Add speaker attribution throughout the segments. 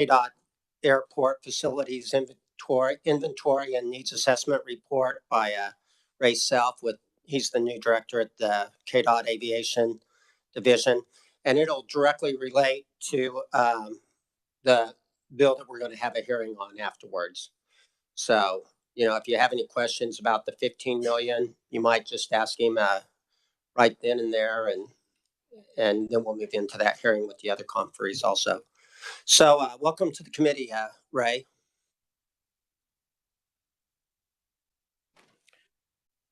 Speaker 1: KDOT Airport Facilities Inventory and Needs Assessment Report by Ray Self. He's the new director at the KDOT Aviation Division, and it'll directly relate to the bill that we're going to have a hearing on afterwards. So, if you have any questions about the 15 million, you might just ask him right then and there, and then we'll move into that hearing with the other conferees also. So, welcome to the committee, Ray.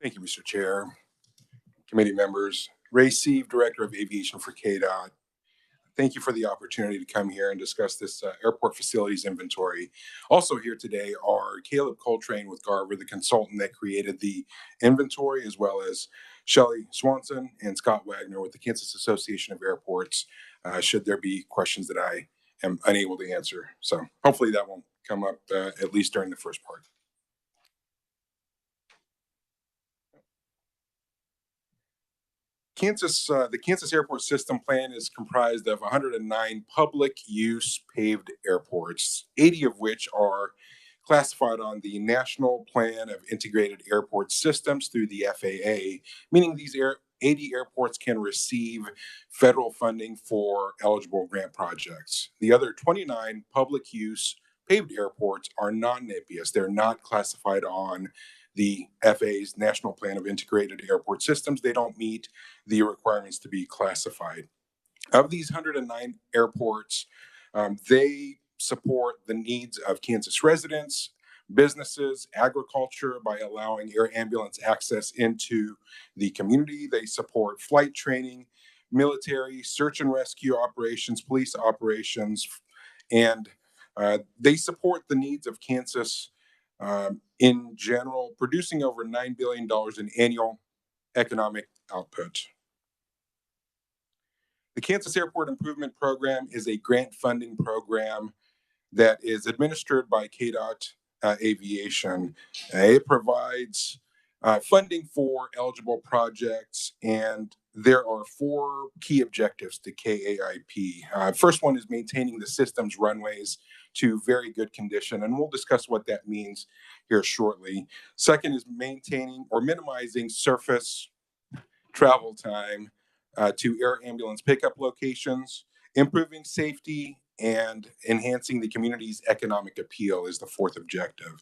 Speaker 2: Thank you, Mr. Chair, committee members. Ray Sieve, Director of Aviation for KDOT. Thank you for the opportunity to come here and discuss this airport facilities inventory. Also here today are Caleb Coltrane with Garver, the consultant that created the inventory, as well as Shelley Swanson and Scott Wagner with the Kansas Association of Airports, should there be questions that I am unable to answer. So hopefully that won't come up at least during the first part. The Kansas Airport System Plan is comprised of 109 public use paved airports, 80 of which are classified on the National Plan of Integrated Airport Systems through the FAA, meaning these 80 airports can receive federal funding for eligible grant projects. The other 29 public use paved airports are non-NAPIAS. They're not classified on the FAA's National Plan of Integrated Airport Systems. They don't meet the requirements to be classified. Of these 109 airports, they support the needs of Kansas residents, businesses, agriculture by allowing air ambulance access into the community. They support flight training, military, search and rescue operations, police operations, and they support the needs of Kansas in general, producing over $9 billion in annual economic output. The Kansas Airport Improvement Program is a grant funding program that is administered by KDOT Aviation. It provides funding for eligible projects, and there are 4 key objectives to KAIP. First one is maintaining the system's runways to very good condition, and we'll discuss what that means here shortly. Second is maintaining or minimizing surface travel time to air ambulance pickup locations, improving safety, and enhancing the community's economic appeal is the 4th objective.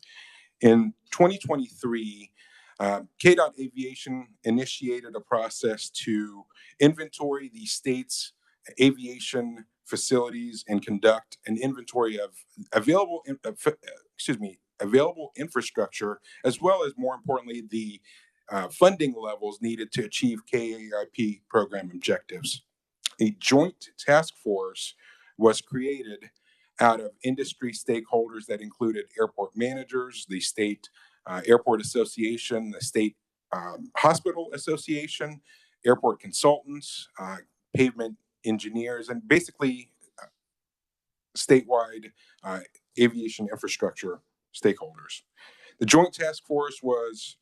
Speaker 2: In 2023, KDOT Aviation initiated a process to inventory the state's aviation facilities and conduct an inventory of available infrastructure, as well as, more importantly, the funding levels needed to achieve KAIP program objectives. A joint task force was created out of industry stakeholders that included airport managers, the state airport association, the state hospital association, airport consultants, pavement engineers, and basically statewide aviation infrastructure stakeholders. The joint task force was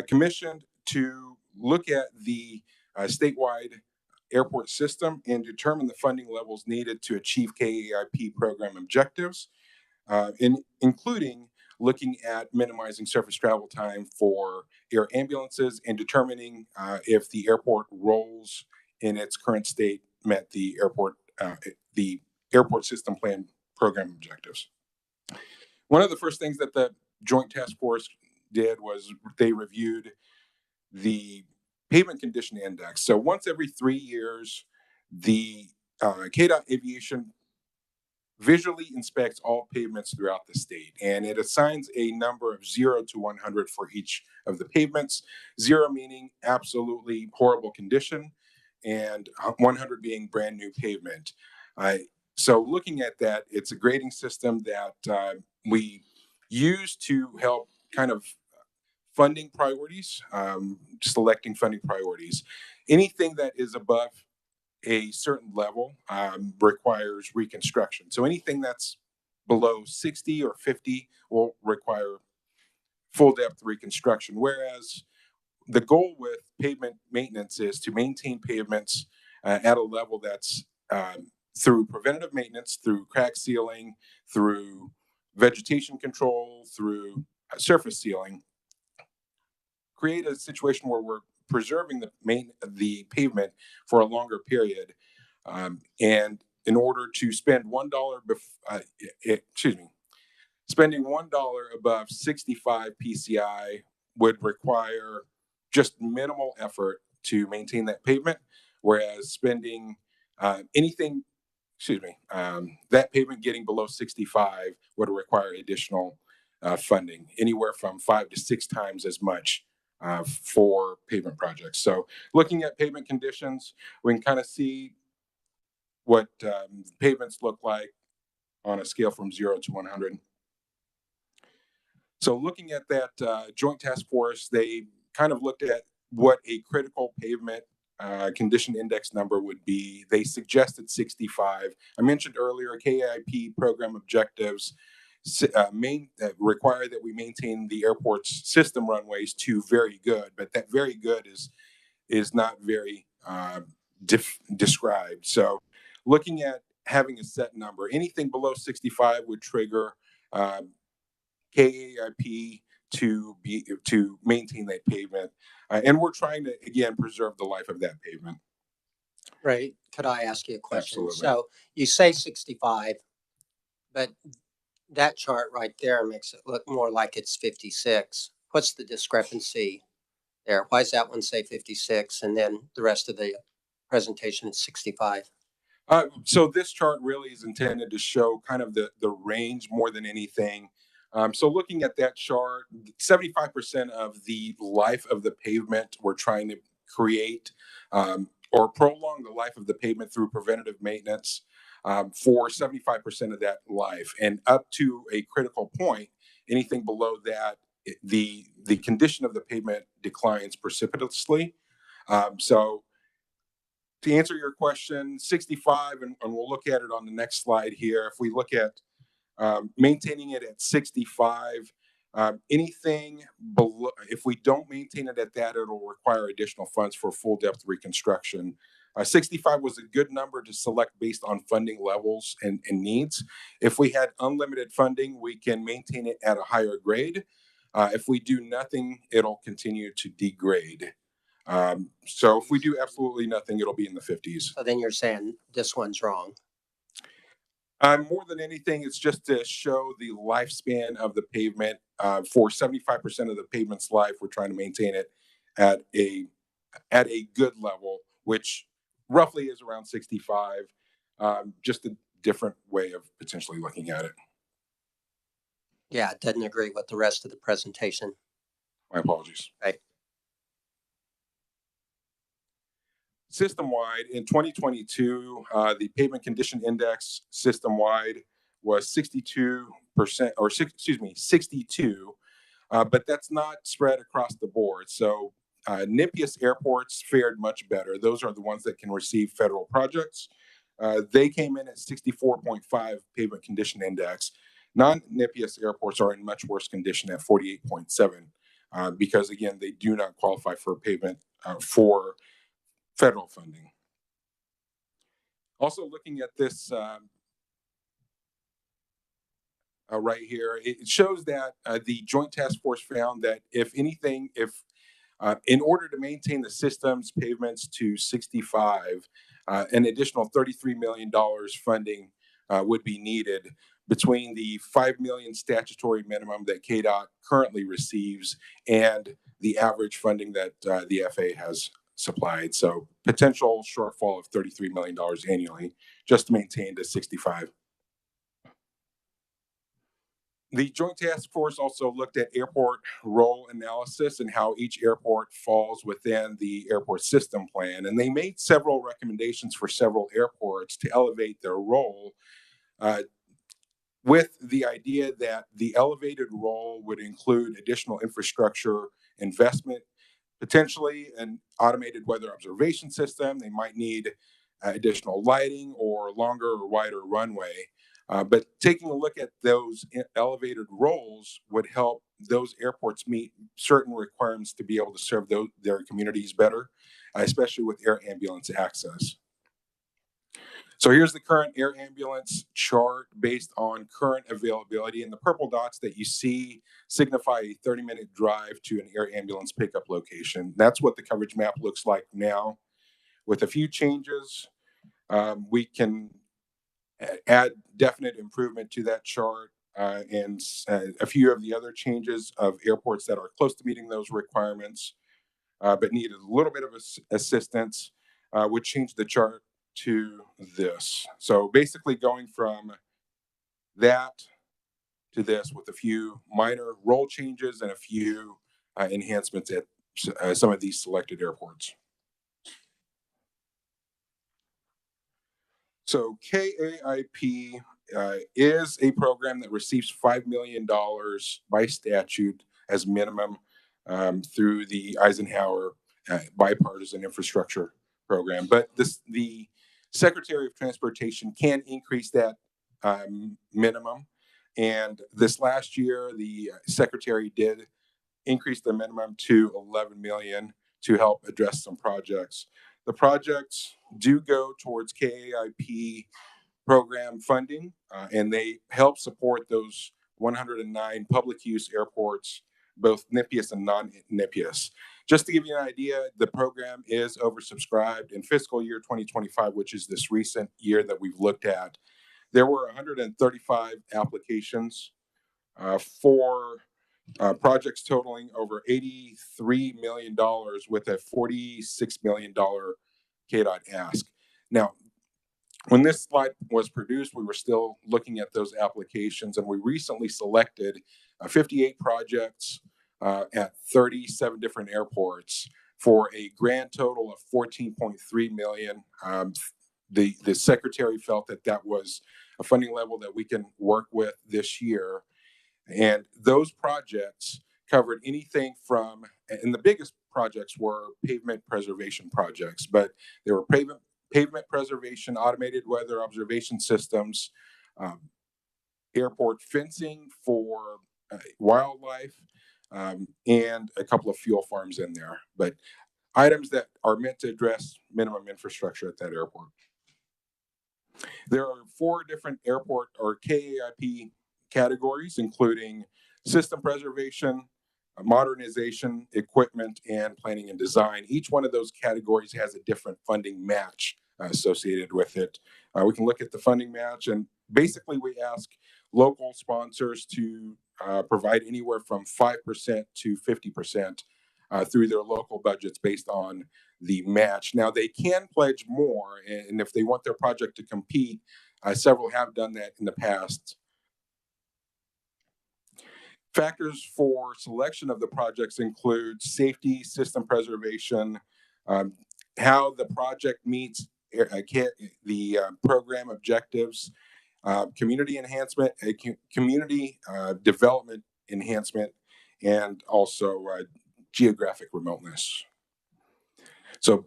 Speaker 2: commissioned to look at the statewide airport system and determine the funding levels needed to achieve KAIP program objectives, including looking at minimizing surface travel time for air ambulances and determining if the airport roles in its current state met the airport system plan program objectives. One of the first things that the joint task force did was they reviewed the pavement condition index. So once every 3 years, the KDOT Aviation visually inspects all pavements throughout the state, and it assigns a number of 0 to 100 for each of the pavements. 0 meaning absolutely horrible condition, and 100 being brand new pavement. So looking at that, it's a grading system that we use to help kind of funding priorities, selecting funding priorities. Anything that is above a certain level requires reconstruction. So anything that's below 60 or 50 will require full depth reconstruction. Whereas the goal with pavement maintenance is to maintain pavements at a level that's through preventative maintenance, through crack sealing, through vegetation control, through surface sealing, create a situation where we're preserving the pavement for a longer period. And in order to spend spending $1 above 65 PCI would require just minimal effort to maintain that pavement, whereas spending anything, that pavement getting below 65 would require additional funding, anywhere from 5 to 6 times as much for pavement projects. So looking at pavement conditions, we can kind of see what pavements look like on a scale from 0 to 100. So looking at that joint task force, they kind of looked at what a critical pavement condition index number would be. They suggested 65. I mentioned earlier, KIP program objectives require that we maintain the airport's system runways to very good, but that very good is not very described. So looking at having a set number, anything below 65 would trigger KAIP to maintain that pavement, and we're trying to again preserve the life of that pavement.
Speaker 1: Right. Could I ask you a question?
Speaker 2: Absolutely.
Speaker 1: So you say 65, but that chart right there makes it look more like it's 56. What's the discrepancy there? Why does that one say 56 and then the rest of the presentation is 65?
Speaker 2: So this chart really is intended to show kind of the range more than anything. So looking at that chart, 75% of the life of the pavement we're trying to create or prolong the life of the pavement through preventative maintenance for 75% of that life. And up to a critical point, anything below that, the condition of the pavement declines precipitously. So to answer your question, 65, and we'll look at it on the next slide here. If we look at maintaining it at 65, anything below, if we don't maintain it at that, it'll require additional funds for full depth reconstruction. 65 was a good number to select based on funding levels and needs. If we had unlimited funding, we can maintain it at a higher grade. If we do nothing, it'll continue to degrade. So if we do absolutely nothing, it'll be in the 50s.
Speaker 1: So then you're saying this one's wrong.
Speaker 2: More than anything, it's just to show the lifespan of the pavement. For 75% of the pavement's life, we're trying to maintain it at a good level, which roughly is around 65. Just a different way of potentially looking at it.
Speaker 1: Yeah, it doesn't agree with the rest of the presentation.
Speaker 2: My apologies.
Speaker 1: Right.
Speaker 2: System-wide, in 2022, the pavement condition index system-wide was 62%, or 62, but that's not spread across the board. So NIPIAS airports fared much better. Those are the ones that can receive federal projects. They came in at 64.5 pavement condition index. Non-NIPIAS airports are in much worse condition at 48.7 because, again, they do not qualify for pavement for federal funding. Also looking at this right here, it shows that the Joint Task Force found that if in order to maintain the system's pavements to 65, an additional $33 million funding would be needed between the $5 million statutory minimum that KDOT currently receives and the average funding that the FAA has supplied. So potential shortfall of $33 million annually just to maintain to 65. The Joint Task Force also looked at airport role analysis and how each airport falls within the airport system plan. And they made several recommendations for several airports to elevate their role with the idea that the elevated role would include additional infrastructure investment, potentially an automated weather observation system. They might need additional lighting or longer or wider runway. But taking a look at those elevated roles would help those airports meet certain requirements to be able to serve their communities better, especially with air ambulance access. So here's the current air ambulance chart based on current availability, and the purple dots that you see signify a 30-minute drive to an air ambulance pickup location. That's what the coverage map looks like now. With a few changes, we can add definite improvement to that chart, and a few of the other changes of airports that are close to meeting those requirements but needed a little bit of assistance would change the chart to this. So basically going from that to this with a few minor role changes and a few enhancements at some of these selected airports. So KAIP is a program that receives $5 million by statute as minimum through the Eisenhower bipartisan infrastructure program. But the Secretary of Transportation can increase that minimum. And this last year, the Secretary did increase the minimum to 11 million to help address some projects. The projects do go towards KAIP program funding, and they help support those 109 public use airports, both NIPIAS and non-NIPIAS. Just to give you an idea, the program is oversubscribed in fiscal year 2025, which is this recent year that we've looked at. There were 135 applications for projects totaling over $83 million with a $46 million KDOT ask. Now, when this slide was produced, we were still looking at those applications, and we recently selected 58 projects at 37 different airports for a grand total of $14.3 million. The Secretary felt that that was a funding level that we can work with this year. And those projects covered anything from, and the biggest projects were pavement preservation projects, but they were pavement preservation, automated weather observation systems, airport fencing for wildlife, and a couple of fuel farms in there. But items that are meant to address minimum infrastructure at that airport. There are 4 different airport or KAIP categories, including system preservation, modernization, equipment, and planning and design. Each one of those categories has a different funding match associated with it. We can look at the funding match, and basically we ask local sponsors to provide anywhere from 5% to 50% through their local budgets based on the match. Now, they can pledge more, and if they want their project to compete, several have done that in the past. Factors for selection of the projects include safety, system preservation, how the project meets the program objectives, community enhancement, community development enhancement, and also geographic remoteness. So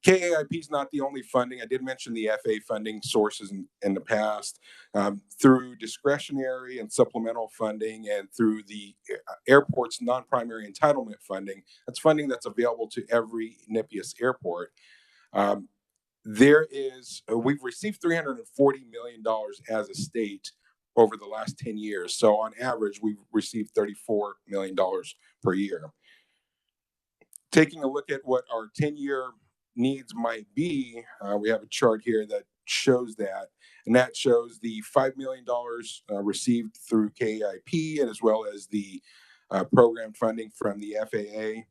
Speaker 2: KAIP is not the only funding. I did mention the FA funding sources in the past. Through discretionary and supplemental funding, and through the airport's non-primary entitlement funding, that's funding that's available to every NIPIAS airport. We've received $340 million as a state over the last 10 years. So on average, we've received $34 million per year. Taking a look at what our 10-year needs might be, we have a chart here that shows that, and that shows the $5 million received through KAIP, and as well as the program funding from the FAA,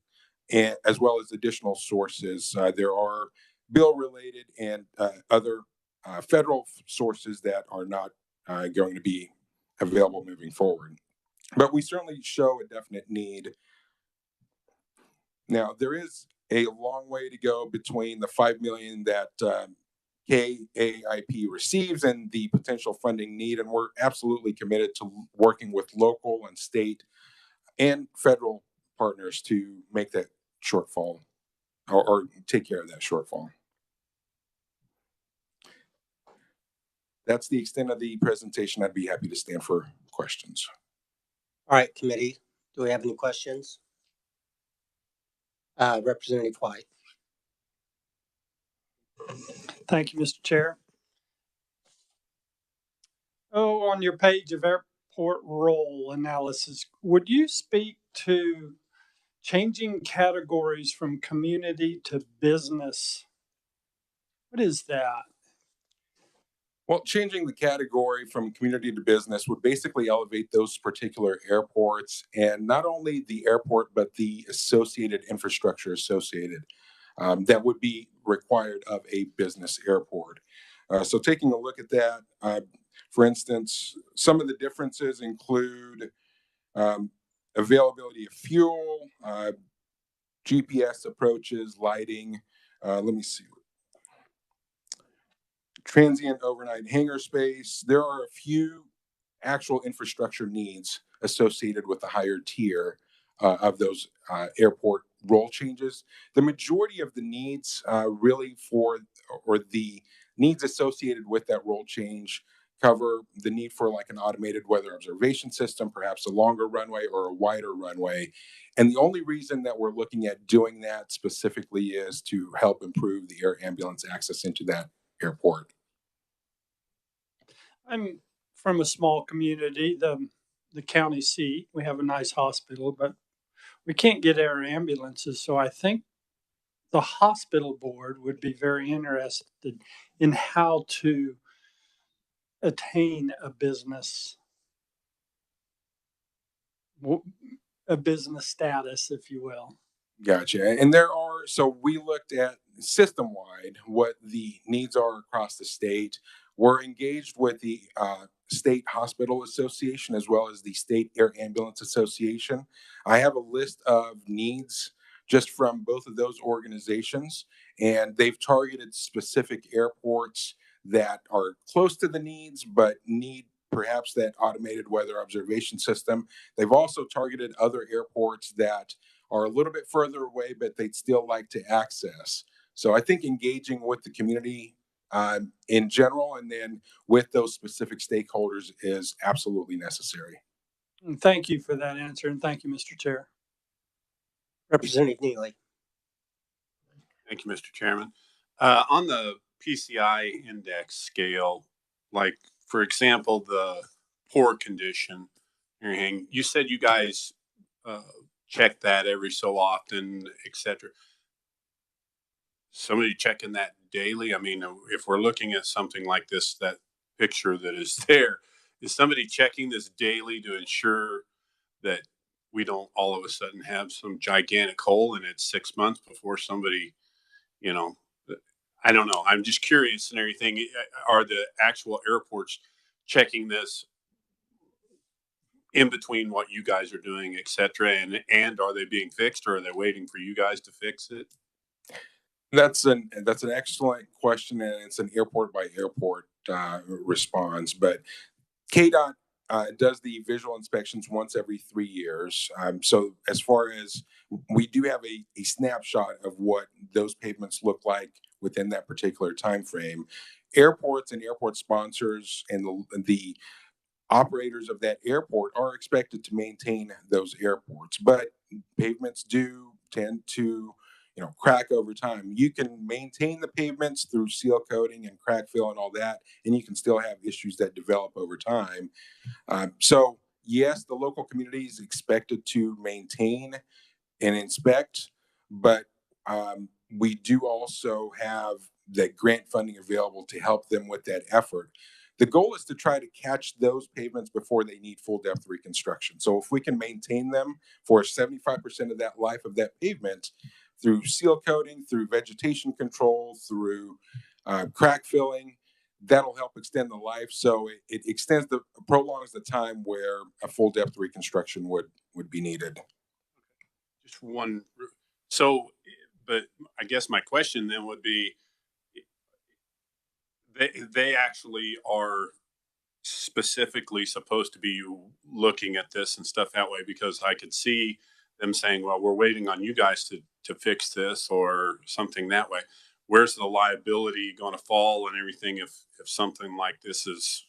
Speaker 2: and as well as additional sources. There are bill-related and other federal sources that are not going to be available moving forward. But we certainly show a definite need. Now, there is a long way to go between the $5 million that KAIP receives and the potential funding need, and we're absolutely committed to working with local and state and federal partners to make that shortfall or take care of that shortfall. That's the extent of the presentation. I'd be happy to stand for questions.
Speaker 1: All right, committee, do we have any questions? Representative White.
Speaker 3: Thank you, Mr. Chair. Oh, on your page of airport role analysis, would you speak to changing categories from community to business? What is that?
Speaker 2: Well, changing the category from community to business would basically elevate those particular airports, and not only the airport, but the associated infrastructure associated that would be required of a business airport. So, taking a look at that, for instance, some of the differences include um, availability of fuel, GPS approaches, lighting. Let me see. Transient overnight hangar space. There are a few actual infrastructure needs associated with the higher tier of those airport role changes. The majority of the needs really for, or the needs associated with that role change cover the need for like an automated weather observation system, perhaps a longer runway or a wider runway. And the only reason that we're looking at doing that specifically is to help improve the air ambulance access into that airport.
Speaker 3: I'm from a small community, the county seat. We have a nice hospital, but we can't get air ambulances. So I think the hospital board would be very interested in how to attain a business status, if you will.
Speaker 2: Gotcha. And there are, so we looked at system wide what the needs are across the state. We're engaged with the State Hospital Association as well as the State Air Ambulance Association. I have a list of needs just from both of those organizations, and they've targeted specific airports that are close to the needs but need perhaps that automated weather observation system. They've also targeted other airports that are a little bit further away, but they'd still like to access. So I think engaging with the community in general and then with those specific stakeholders is absolutely necessary.
Speaker 3: And thank you for that answer, and thank you, Mr. Chair.
Speaker 1: Representative Neely.
Speaker 4: Thank you, Mr. Chairman. On the PCI index scale, like for example, the poor condition, you said you guys check that every so often, etc. Somebody checking that daily? I mean, if we're looking at something like this, that picture that is there, is somebody checking this daily to ensure that we don't all of a sudden have some gigantic hole and it's 6 months before somebody, you know, I don't know. I'm just curious and everything. Are the actual airports checking this in between what you guys are doing, et cetera? And are they being fixed, or are they waiting for you guys to fix it?
Speaker 2: That's an excellent question, and it's an airport by airport response. But KDOT does the visual inspections once every 3 years. So as far as we do have a snapshot of what those pavements look like within that particular time frame. Airports and airport sponsors and the operators of that airport are expected to maintain those airports, but pavements do tend to crack over time. You can maintain the pavements through seal coating and crack fill and all that, and you can still have issues that develop over time. So yes, the local community is expected to maintain and inspect, but we do also have that grant funding available to help them with that effort. The goal is to try to catch those pavements before they need full depth reconstruction. So if we can maintain them for 75% of that life of that pavement through seal coating, through vegetation control, through crack filling, that'll help extend the life. So it prolongs the time where a full depth reconstruction would be needed.
Speaker 4: Just one. So, but I guess my question then would be, they actually are specifically supposed to be looking at this and stuff that way, because I could see them saying, well, we're waiting on you guys to fix this or something that way. Where's the liability going to fall and everything if something like this is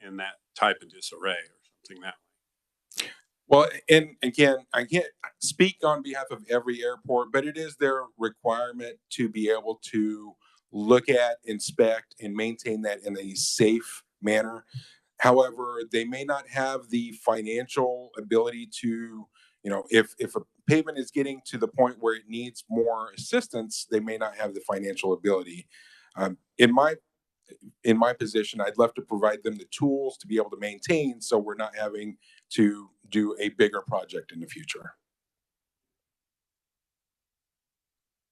Speaker 4: in that type of disarray or something that way?
Speaker 2: Well, and again, I can't speak on behalf of every airport, but it is their requirement to be able to look at, inspect, and maintain that in a safe manner. However, they may not have the financial ability to, if a pavement is getting to the point where it needs more assistance, they may not have the financial ability. In my position, I'd love to provide them the tools to be able to maintain, so we're not having to do a bigger project in the future.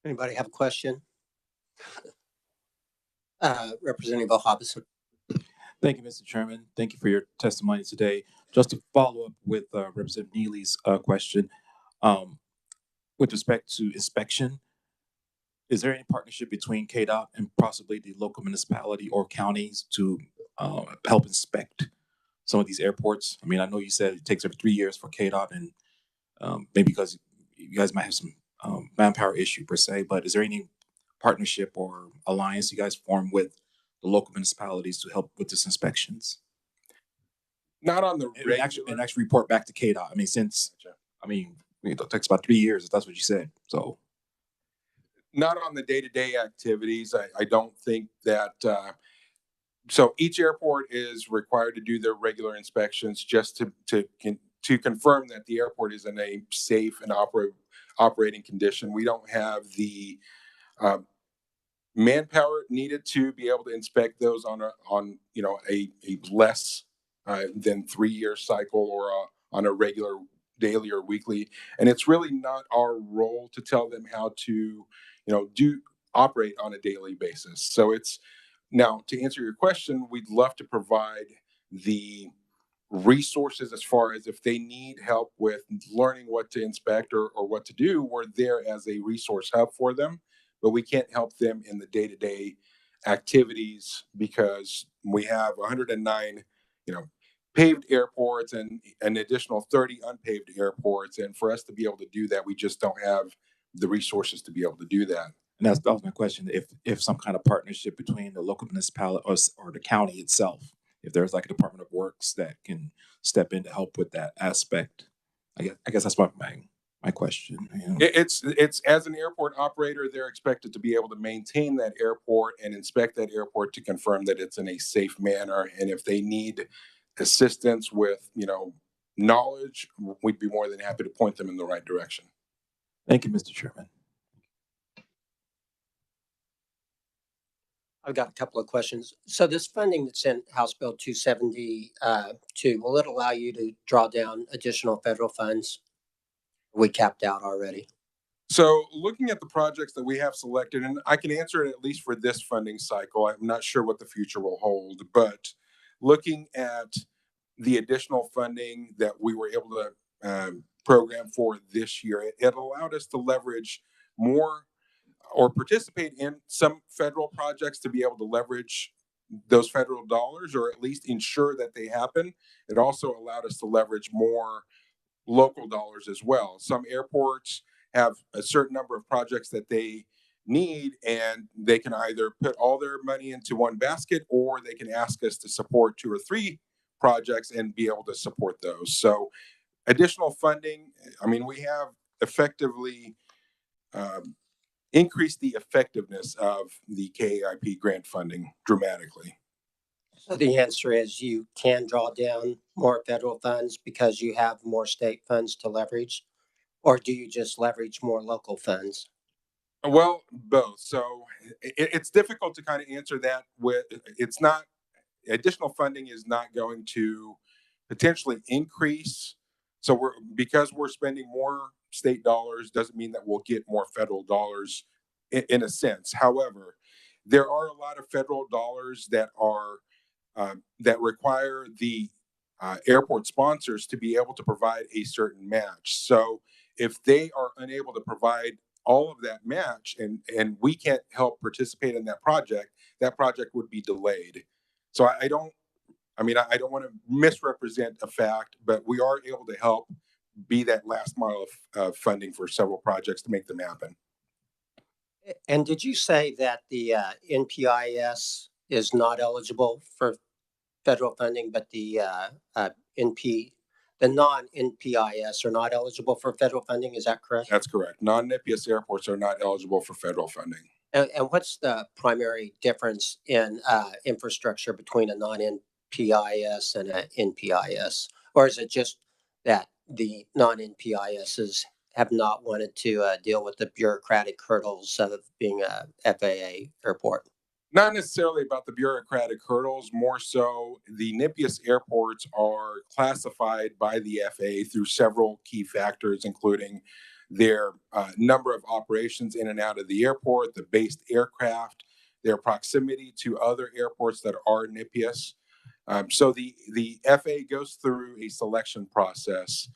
Speaker 1: Anybody have a question? Representative Hobson.
Speaker 5: Thank you, Mr. Chairman. Thank you for your testimony today. Just to follow up with Representative Neely's question, with respect to inspection, is there any partnership between KDOT and possibly the local municipality or counties to help inspect some of these airports? I mean, I know you said it takes every 3 years for KDOT, and maybe because you guys might have some manpower issue per se, but is there any partnership or alliance you guys form with the local municipalities to help with this inspections?
Speaker 2: Not on the regular.
Speaker 5: And actually report back to KDOT. I mean, it takes about 3 years, if that's what you said. So,
Speaker 2: not on the day-to-day activities. I don't think that. So each airport is required to do their regular inspections just to confirm that the airport is in a safe and operating condition. We don't have the manpower needed to be able to inspect those on a less than 3 year cycle or on a regular daily or weekly. And it's really not our role to tell them how to operate on a daily basis. So now to answer your question, we'd love to provide the resources as far as if they need help with learning what to inspect or what to do. We're there as a resource hub for them, but we can't help them in the day-to-day activities because we have 109 paved airports and an additional 30 unpaved airports, and for us to be able to do that, we just don't have the resources to be able to do that.
Speaker 5: And that was my question: if some kind of partnership between the local municipality or the county itself, if there's like a Department of Works that can step in to help with that aspect. I guess that's my question.
Speaker 2: It's as an airport operator, they're expected to be able to maintain that airport and inspect that airport to confirm that it's in a safe manner. And if they need assistance with knowledge, we'd be more than happy to point them in the right direction.
Speaker 5: Thank you, Mr. Chairman.
Speaker 1: I've got a couple of questions. So this funding that's in House Bill 272, will it allow you to draw down additional federal funds? We capped out already.
Speaker 2: So looking at the projects that we have selected, and I can answer it at least for this funding cycle, I'm not sure what the future will hold, but looking at the additional funding that we were able to program for this year, it allowed us to leverage more or participate in some federal projects to be able to leverage those federal dollars, or at least ensure that they happen. It also allowed us to leverage more local dollars as well. Some airports have a certain number of projects that they need, and they can either put all their money into one basket, or they can ask us to support 2 or 3 projects and be able to support those. So additional funding, I mean, we have effectively increased the effectiveness of the KAIP grant funding dramatically.
Speaker 1: So the answer is you can draw down more federal funds because you have more state funds to leverage, or do you just leverage more local funds?
Speaker 2: Well, both. So it's difficult to kind of answer that with, it's not, additional funding is not going to potentially increase. So because we're spending more state dollars doesn't mean that we'll get more federal dollars in a sense. However, there are a lot of federal dollars that are that require the airport sponsors to be able to provide a certain match. So if they are unable to provide all of that match and we can't help participate in that project would be delayed. So I don't want to misrepresent a fact, but we are able to help be that last mile of funding for several projects to make them happen.
Speaker 1: And did you say that the NPIS is not eligible for federal funding, but the non-NPIS are not eligible for federal funding? Is that correct?
Speaker 2: That's correct. Non-NPIS airports are not eligible for federal funding.
Speaker 1: And what's the primary difference in infrastructure between a non-NPIS PIS and a NPIS? Or is it just that the non-NPISs have not wanted to deal with the bureaucratic hurdles of being a FAA airport?
Speaker 2: Not necessarily about the bureaucratic hurdles, more so the NIPIS airports are classified by the FAA through several key factors, including their number of operations in and out of the airport, the based aircraft, their proximity to other airports that are NIPIS. So the FAA goes through a selection process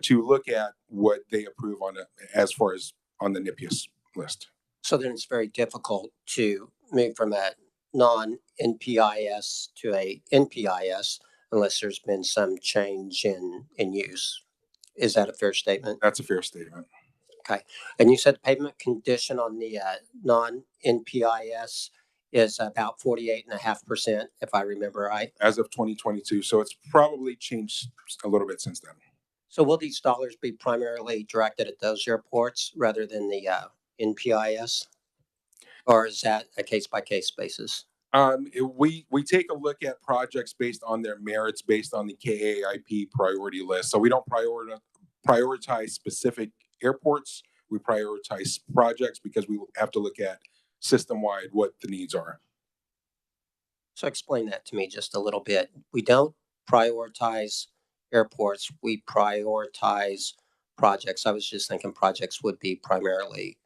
Speaker 2: to look at what they approve on it as far as on the NIPIS list.
Speaker 1: So then it's very difficult to move from a non-NPIS to a NPIS unless there's been some change in use. Is that a fair statement?
Speaker 2: That's a fair statement.
Speaker 1: Okay. And you said the pavement condition on the non-NPIS is about 48.5%, if I remember right.
Speaker 2: As of 2022. So it's probably changed a little bit since then.
Speaker 1: So will these dollars be primarily directed at those airports rather than the NPIS? Or is that a case-by-case basis?
Speaker 2: We take a look at projects based on their merits, based on the KAIP priority list. So we don't prioritize specific airports. We prioritize projects because we have to look at system-wide what the needs are.
Speaker 1: So explain that to me just a little bit. We don't prioritize airports, we prioritize projects. I was just thinking projects would be primarily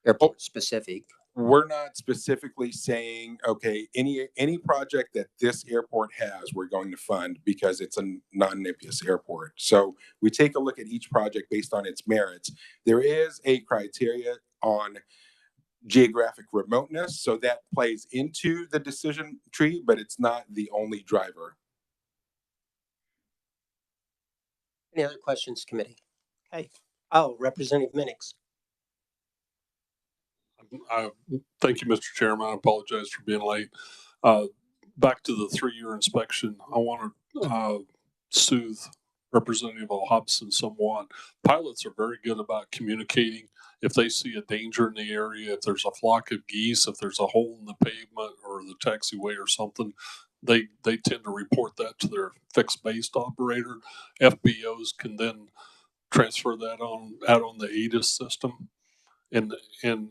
Speaker 1: airport specific.
Speaker 2: We're not specifically saying, okay, any project that this airport has, we're going to fund because it's a non-NIPIS airport. So we take a look at each project based on its merits. There is a criteria on geographic remoteness, so that plays into the decision tree, but it's not the only driver.
Speaker 1: Any other questions, committee? Okay. Oh, Representative Minix.
Speaker 6: Thank you, Mr. Chairman. I apologize for being late. Back to the 3-year inspection, I want to soothe Representative Hobson somewhat. Pilots are very good about communicating. If they see a danger in the area, if there's a flock of geese, if there's a hole in the pavement or the taxiway or something, they tend to report that to their fixed-based operator. FBOs can then transfer that out on the ATIS system. And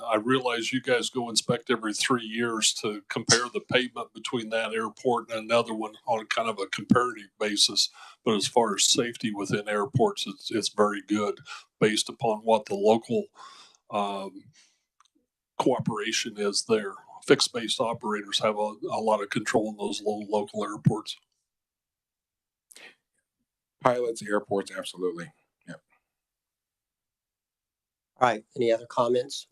Speaker 6: I realize you guys go inspect every 3 years to compare the pavement between that airport and another one on kind of a comparative basis. But as far as safety within airports, it's very good based upon what the local cooperation is there. Fixed-based operators have a lot of control in those local airports.
Speaker 2: Pilots, airports, absolutely.
Speaker 1: All right. Any other comments?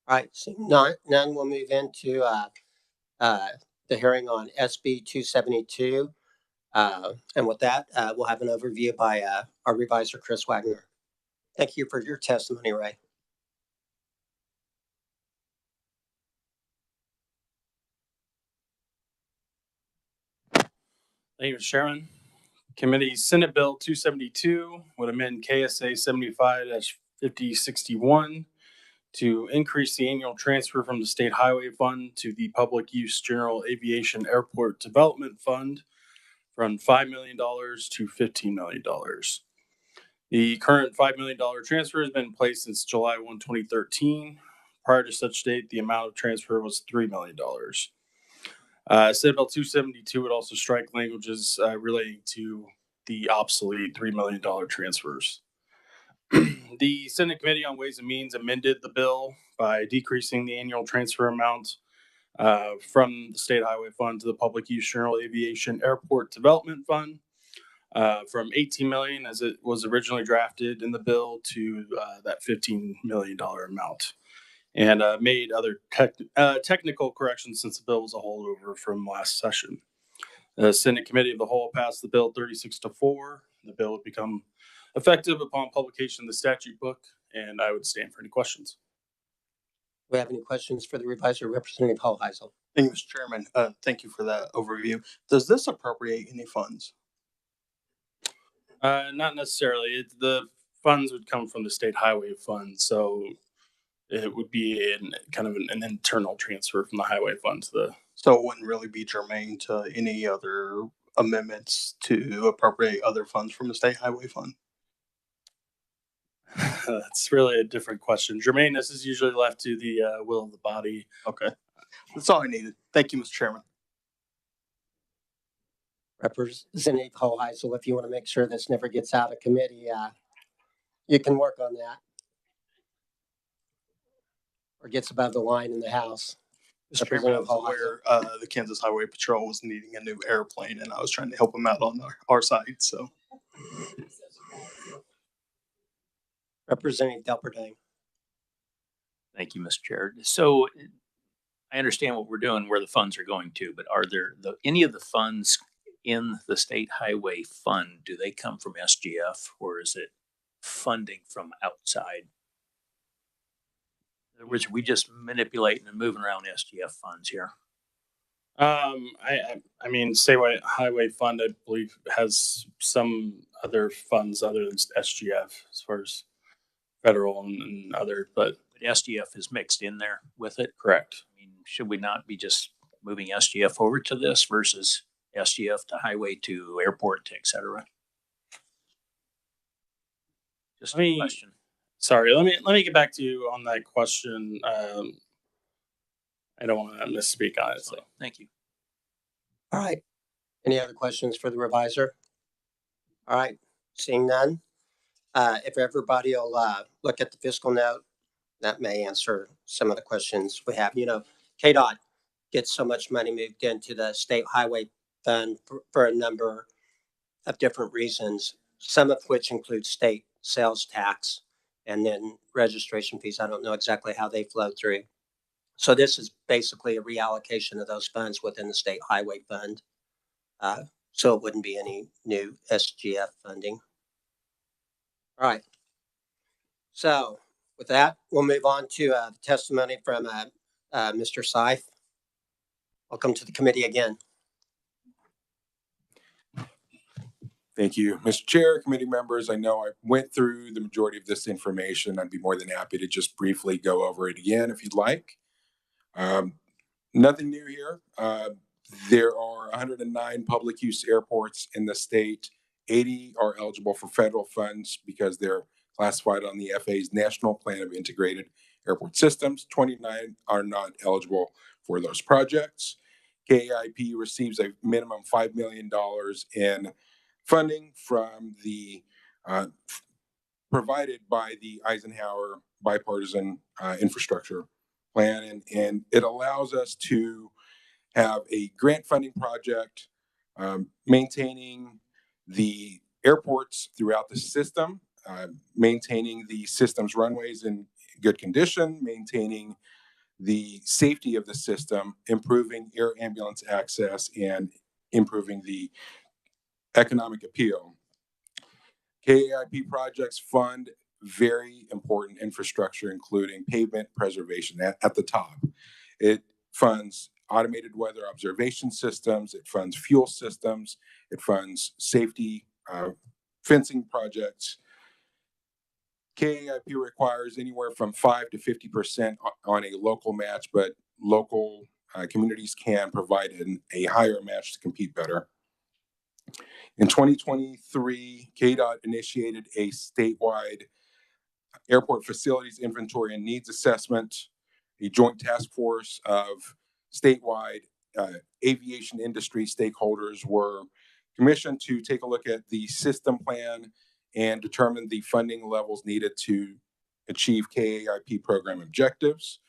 Speaker 1: All right. So none, we'll move into the hearing on SB 272. And with that, we'll have an overview by our revisor, Chris Wagner. Thank you for your testimony, Ray.
Speaker 7: Thank you, Mr. Chairman. Committee Senate Bill 272 would amend KSA 75-5061 to increase the annual transfer from the State Highway Fund to the Public Use General Aviation Airport Development Fund from $5 million to $15 million. The current $5 million transfer has been in place since July 1, 2013. Prior to such date, the amount of transfer was $3 million. Senate Bill 272 would also strike languages relating to the obsolete $3 million transfers. The Senate Committee on Ways and Means amended the bill by decreasing the annual transfer amount from the State Highway Fund to the Public Use General Aviation Airport Development Fund from $18 million as it was originally drafted in the bill to that $15 million amount, and made other technical corrections since the bill was a holdover from last session. The Senate Committee of the Whole passed the bill 36-4. The bill would become effective upon publication of the statute book, and I would stand for any questions.
Speaker 1: Do we have any questions for the revisor, Representative Hoheisel?
Speaker 8: Thank you, Mr. Chairman. Thank you for that overview. Does this appropriate any funds?
Speaker 7: Not necessarily. The funds would come from the State Highway Fund, so it would be kind of an internal transfer from the Highway Fund to the
Speaker 8: So it wouldn't really be germane to any other amendments to appropriate other funds from the state highway fund.
Speaker 7: That's really a different question. Germaneness is usually left to the will of the body.
Speaker 8: Okay. That's all I needed. Thank you, Mr. Chairman.
Speaker 1: Representative Hoheisel, if you want to make sure this never gets out of committee, you can work on that. Or gets above the line in the House.
Speaker 8: Mr. Chairman, I was aware the Kansas Highway Patrol was needing a new airplane, and I was trying to help them out on our side. So,
Speaker 1: Representative Delperdang.
Speaker 9: Thank you, Mr. Chair. So I understand what we're doing, where the funds are going to, but are there any of the funds in the state highway fund, do they come from SGF or is it funding from outside? In other words, we just manipulating and moving around SGF funds here.
Speaker 7: I mean, statewide highway fund, I believe, has some other funds other than SGF as far as federal and other, but
Speaker 9: SGF is mixed in there with it.
Speaker 7: correct.
Speaker 9: I mean, should we not be just moving SGF over to this versus SGF to highway to airport to et cetera? Just a question.
Speaker 7: Sorry, let me get back to you on that question. I don't want to misspeak on it. So
Speaker 9: thank you.
Speaker 1: All right. Any other questions for the revisor? All right. Seeing none. If everybody will look at the fiscal note, that may answer some of the questions we have. You know, KDOT gets so much money moved into the state highway fund for a number of different reasons, some of which include state sales tax and then registration fees. I don't know exactly how they flow through. So this is basically a reallocation of those funds within the state highway fund. So it wouldn't be any new SGF funding. All right. So with that, we'll move on to the testimony from Mr. Seif. Welcome to the committee again.
Speaker 2: Thank you, Mr. Chair, committee members. I know I went through the majority of this information. I'd be more than happy to just briefly go over it again if you'd like. Nothing new here. There are 109 public use airports in the state. 80 are eligible for federal funds because they're classified on the FAA's National Plan of Integrated Airport Systems. 29 are not eligible for those projects. KAIP receives a minimum $5 million in funding from the provided by the Eisenhower bipartisan infrastructure plan, and it allows us to have a grant funding project maintaining the airports throughout the system, maintaining the system's runways in good condition, maintaining the safety of the system, improving air ambulance access, and improving the economic appeal. KAIP projects fund very important infrastructure, including pavement preservation at the top. It funds automated weather observation systems. It funds fuel systems. It funds safety fencing projects. KAIP requires anywhere from 5 to 50% on a local match, but local communities can provide a higher match to compete better. In 2023, KDOT initiated a statewide airport facilities inventory and needs assessment. A joint task force of statewide aviation industry stakeholders were commissioned to take a look at the system plan and determine the funding levels needed to achieve KAIP program objectives.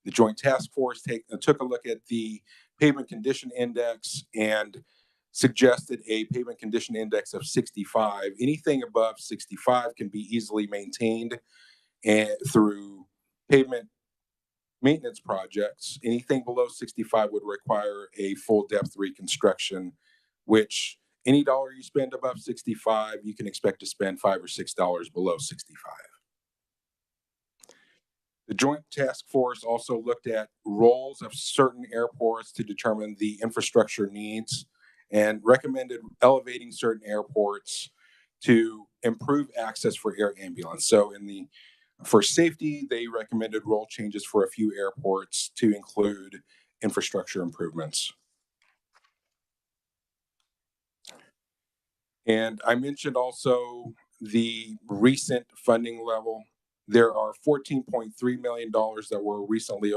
Speaker 2: The joint task force took a look at the pavement condition index and suggested a pavement condition index of 65. Anything above 65 can be easily maintained through pavement maintenance projects. Anything below 65 would require a full depth reconstruction, which any dollar you spend above 65, you can expect to spend $5 or $6 below 65. The joint task force also looked at roles of certain airports to determine the infrastructure needs and recommended elevating certain airports to improve access for air ambulance. So for safety, they recommended role changes for a few airports to include infrastructure improvements. And I mentioned also the recent funding level. There are $14.3 million that were recently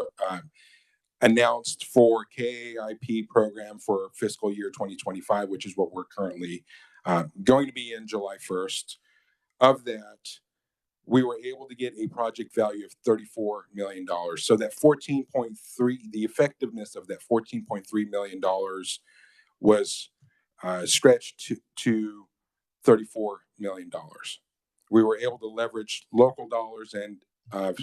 Speaker 2: announced for KAIP program for fiscal year 2025, which is what we're currently going to be in July 1st. Of that, we were able to get a project value of $34 million. So that 14.3, the effectiveness of that $14.3 million was stretched to $34 million. We were able to leverage local dollars and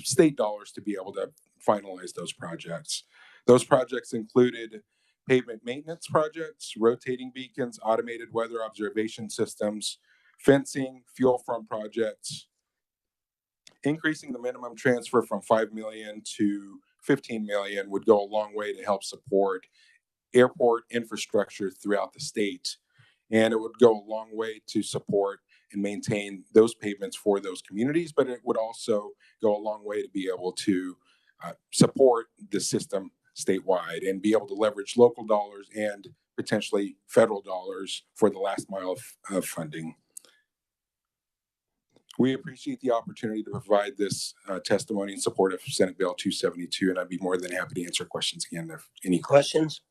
Speaker 2: state dollars to be able to finalize those projects. Those projects included pavement maintenance projects, rotating beacons, automated weather observation systems, fencing, fuel farm projects. Increasing the minimum transfer from $5 million to $15 million would go a long way to help support airport infrastructure throughout the state. And it would go a long way to support and maintain those pavements for those communities, but it would also go a long way to be able to support the system statewide and be able to leverage local dollars and potentially federal dollars for the last mile of funding. We appreciate the opportunity to provide this testimony in support of Senate Bill 272, and I'd be more than happy to answer questions again if any
Speaker 1: Questions?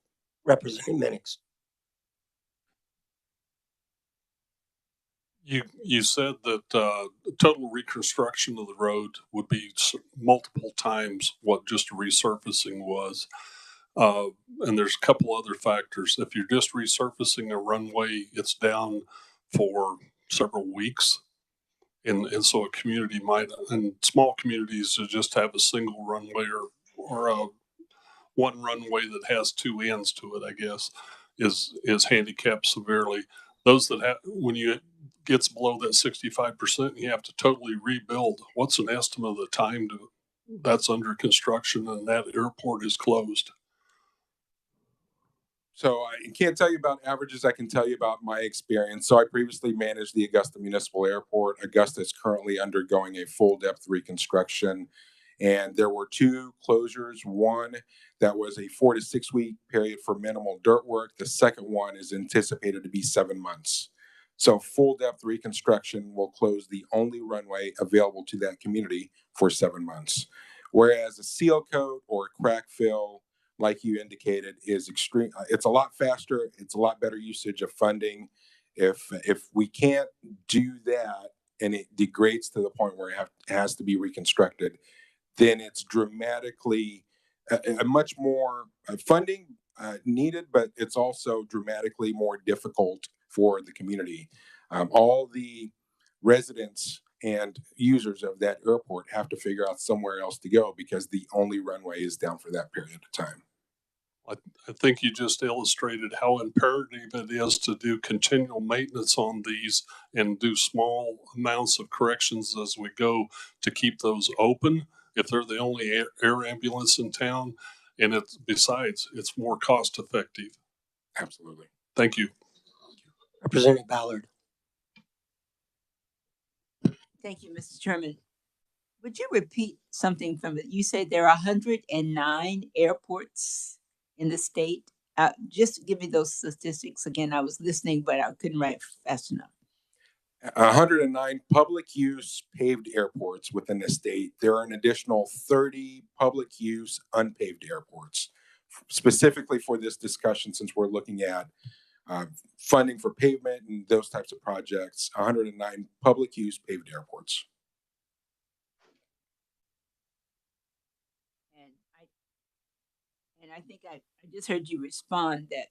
Speaker 1: Representative Minix.
Speaker 6: You said that total reconstruction of the road would be multiple times what just resurfacing was. And there's a couple other factors. If you're just resurfacing a runway, it's down for several weeks. And so a community might, and small communities that just have a single runway or a one runway that has two ends to it, I guess, is handicapped severely. Those that have, when you gets below that 65%, you have to totally rebuild. What's an estimate of the time that's under construction and that airport is closed?
Speaker 2: So I can't tell you about averages. I can tell you about my experience. So I previously managed the Augusta Municipal Airport. Augusta is currently undergoing a full depth reconstruction. And there were two closures. One that was a 4 to 6 week period for minimal dirt work. The second one is anticipated to be 7 months. So full depth reconstruction will close the only runway available to that community for 7 months. Whereas a seal coat or a crack fill, like you indicated, is extreme. It's a lot faster. It's a lot better usage of funding. If we can't do that and it degrades to the point where it has to be reconstructed, then it's dramatically a much more funding needed, but it's also dramatically more difficult for the community. All the residents and users of that airport have to figure out somewhere else to go because the only runway is down for that period of time.
Speaker 6: I think you just illustrated how imperative it is to do continual maintenance on these and do small amounts of corrections as we go to keep those open if they're the only air ambulance in town. And besides, it's more cost effective.
Speaker 2: Absolutely.
Speaker 6: Thank you.
Speaker 1: Representative Ballard.
Speaker 10: Thank you, Mr. Chairman. Would you repeat something from it? You said there are 109 airports in the state. Just give me those statistics again. I was listening, but I couldn't write fast enough.
Speaker 2: 109 public use paved airports within the state. There are an additional 30 public use unpaved airports. Specifically for this discussion, since we're looking at funding for pavement and those types of projects, 109 public use paved airports.
Speaker 10: And I think I just heard you respond that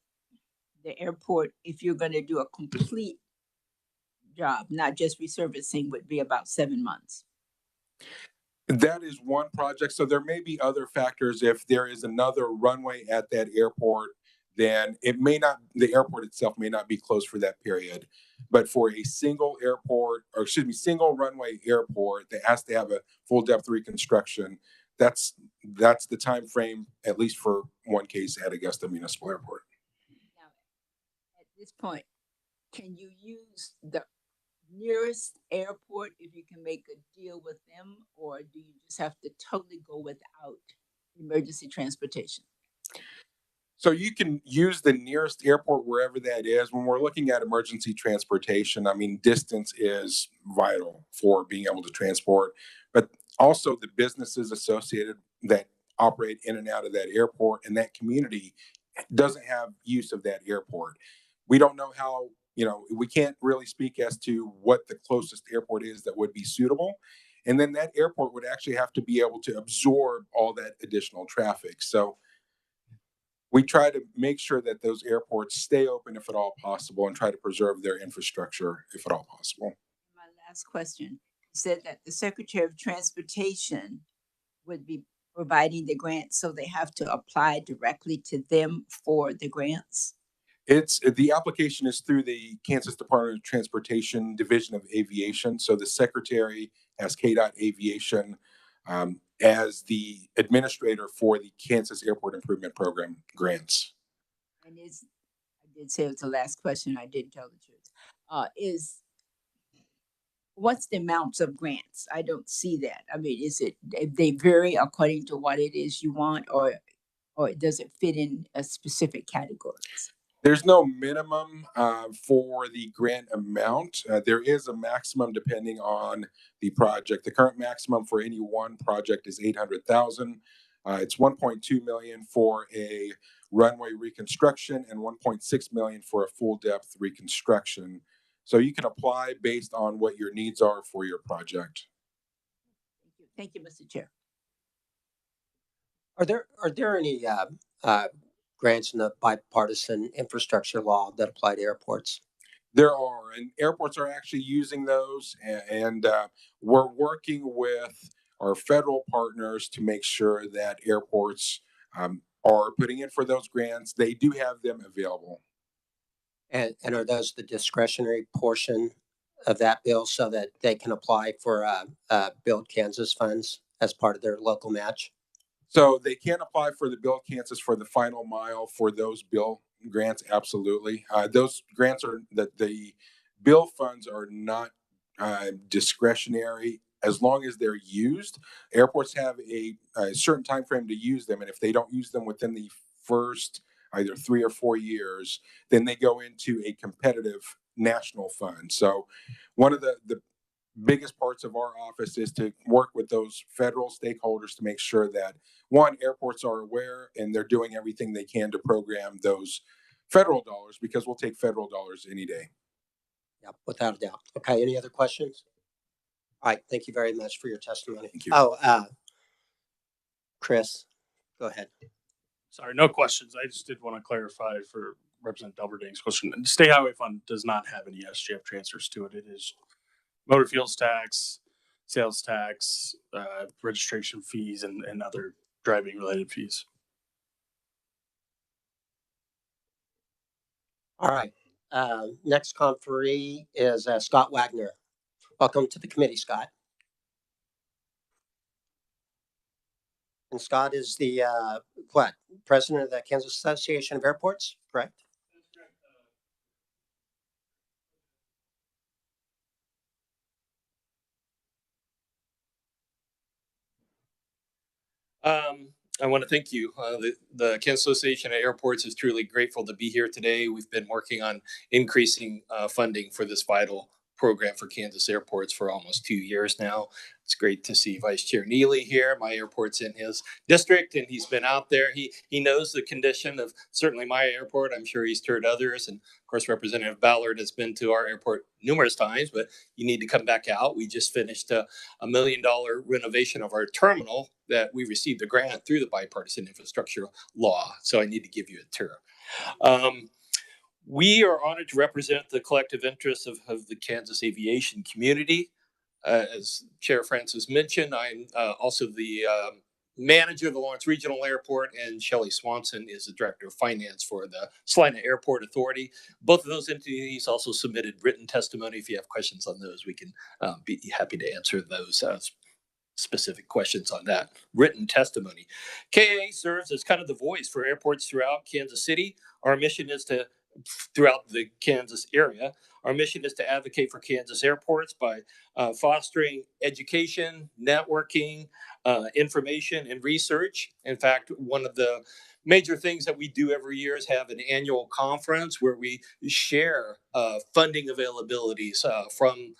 Speaker 10: the airport, if you're going to do a complete job, not just resurfacing, would be about 7 months.
Speaker 2: That is one project. So there may be other factors. If there is another runway at that airport, then it may not, the airport itself may not be closed for that period. But for a single airport, or excuse me, single runway airport that has to have a full depth reconstruction, that's the time frame, at least for one case at Augusta Municipal Airport.
Speaker 10: Now, at this point, can you use the nearest airport if you can make a deal with them, or do you just have to totally go without emergency transportation?
Speaker 2: So you can use the nearest airport wherever that is. When we're looking at emergency transportation, I mean, distance is vital for being able to transport, but also the businesses associated that operate in and out of that airport, and that community doesn't have use of that airport. We don't know how, we can't really speak as to what the closest airport is that would be suitable. And then that airport would actually have to be able to absorb all that additional traffic. So we try to make sure that those airports stay open if at all possible and try to preserve their infrastructure if at all possible.
Speaker 10: My last question, you said that the Secretary of Transportation would be providing the grants, so they have to apply directly to them for the grants?
Speaker 2: It's the application is through the Kansas Department of Transportation Division of Aviation. So the secretary has ks.gov as the administrator for the Kansas Airport Improvement Program grants.
Speaker 10: And I did say it was the last question, I did tell the truth. What's the amounts of grants? I don't see that. I mean, they vary according to what it is you want, or does it fit in a specific categories?
Speaker 2: There's no minimum for the grant amount. There is a maximum depending on the project. The current maximum for any one project is $800,000. It's $1.2 million for a runway reconstruction and $1.6 million for a full depth reconstruction. So you can apply based on what your needs are for your project.
Speaker 10: Thank you, Mr. Chair.
Speaker 1: Are there any grants in the bipartisan infrastructure law that apply to airports?
Speaker 2: There are, and airports are actually using those, and we're working with our federal partners to make sure that airports are putting in for those grants. They do have them available.
Speaker 1: And are those the discretionary portion of that bill so that they can apply for Build Kansas funds as part of their local match?
Speaker 2: So they can apply for the Build Kansas for the final mile for those bill grants. Absolutely. Those grants are that the bill funds are not discretionary as long as they're used. Airports have a certain time frame to use them, and if they don't use them within the first either 3 or 4 years, then they go into a competitive national fund. So one of the biggest parts of our office is to work with those federal stakeholders to make sure that, one, airports are aware and they're doing everything they can to program those federal dollars, because we'll take federal dollars any day.
Speaker 1: Yeah, without a doubt. Okay, any other questions? All right, thank you very much for your testimony.
Speaker 2: Thank you.
Speaker 1: Oh, Chris, go ahead.
Speaker 7: Sorry, no questions. I just did want to clarify for Representative Delberding's question. The State Highway Fund does not have any SGF transfers to it. It is motor fuels tax, sales tax, registration fees, and other driving related fees.
Speaker 1: All right. Next conferee is Scott Wagner. Welcome to the committee, Scott. And Scott is the president of the Kansas Association of Airports, correct?
Speaker 11: I want to thank you. The Kansas Association of Airports is truly grateful to be here today. We've been working on increasing funding for this vital program for Kansas airports for almost 2 years now. It's great to see Vice Chair Neely here. My airport's in his district, and he's been out there. He knows the condition of certainly my airport. I'm sure he's toured others. And of course, Representative Ballard has been to our airport numerous times, but you need to come back out. We just finished a $1 million renovation of our terminal that we received a grant through the bipartisan infrastructure law. So I need to give you a tour. We are honored to represent the collective interests of the Kansas aviation community. As Chair Francis mentioned, I'm also the manager of the Lawrence Regional Airport, and Shelley Swanson is the director of finance for the Salina Airport Authority. Both of those entities also submitted written testimony. If you have questions on those, we can be happy to answer those specific questions on that written testimony. KA serves as kind of the voice for airports throughout Kansas City. Our mission is to throughout the Kansas area. Our mission is to advocate for Kansas airports by fostering education, networking, information, and research. In fact, one of the major things that we do every year is have an annual conference where we share funding availabilities from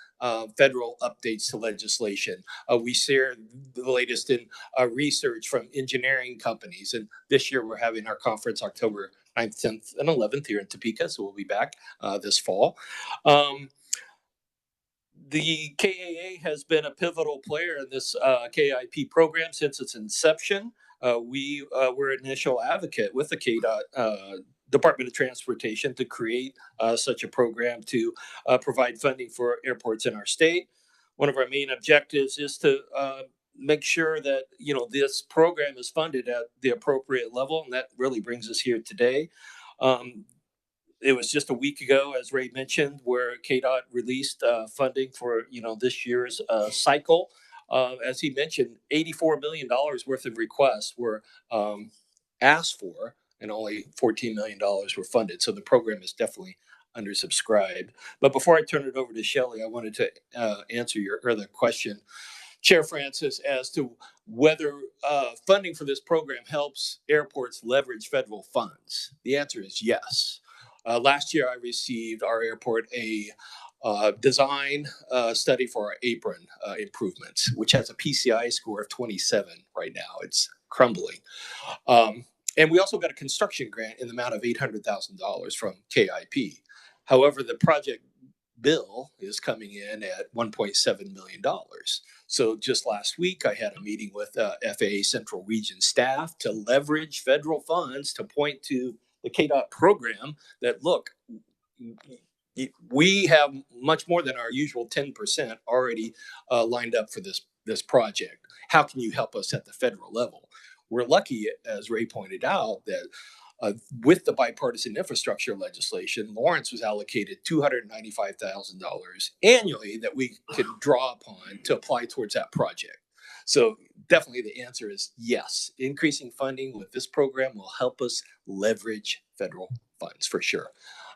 Speaker 11: federal updates to legislation. We share the latest in research from engineering companies. And this year we're having our conference October 9th, 10th, and 11th here in Topeka. So we'll be back this fall. The KAA has been a pivotal player in this KIP program since its inception. We were an initial advocate with the KDOT Department of Transportation to create such a program to provide funding for airports in our state. One of our main objectives is to make sure that this program is funded at the appropriate level, and that really brings us here today. It was just a week ago, as Ray mentioned, where KDOT released funding for this year's cycle. As he mentioned, $84 million worth of requests were asked for, and only $14 million were funded. So the program is definitely undersubscribed. But before I turn it over to Shelley, I wanted to answer your earlier question, Chair Francis, as to whether funding for this program helps airports leverage federal funds. The answer is yes. Last year, I received our airport a design study for our apron improvements, which has a PCI score of 27 right now. It's crumbling. And we also got a construction grant in the amount of $800,000 from KIP. However, the project bill is coming in at $1.7 million. So just last week, I had a meeting with FAA Central Region staff to leverage federal funds to point to the KDOT program that, look, we have much more than our usual 10% already lined up for this project. How can you help us at the federal level? We're lucky, as Ray pointed out, that with the bipartisan infrastructure legislation, Lawrence was allocated $295,000 annually that we could draw upon to apply towards that project. So definitely the answer is yes. Increasing funding with this program will help us leverage federal funds for sure.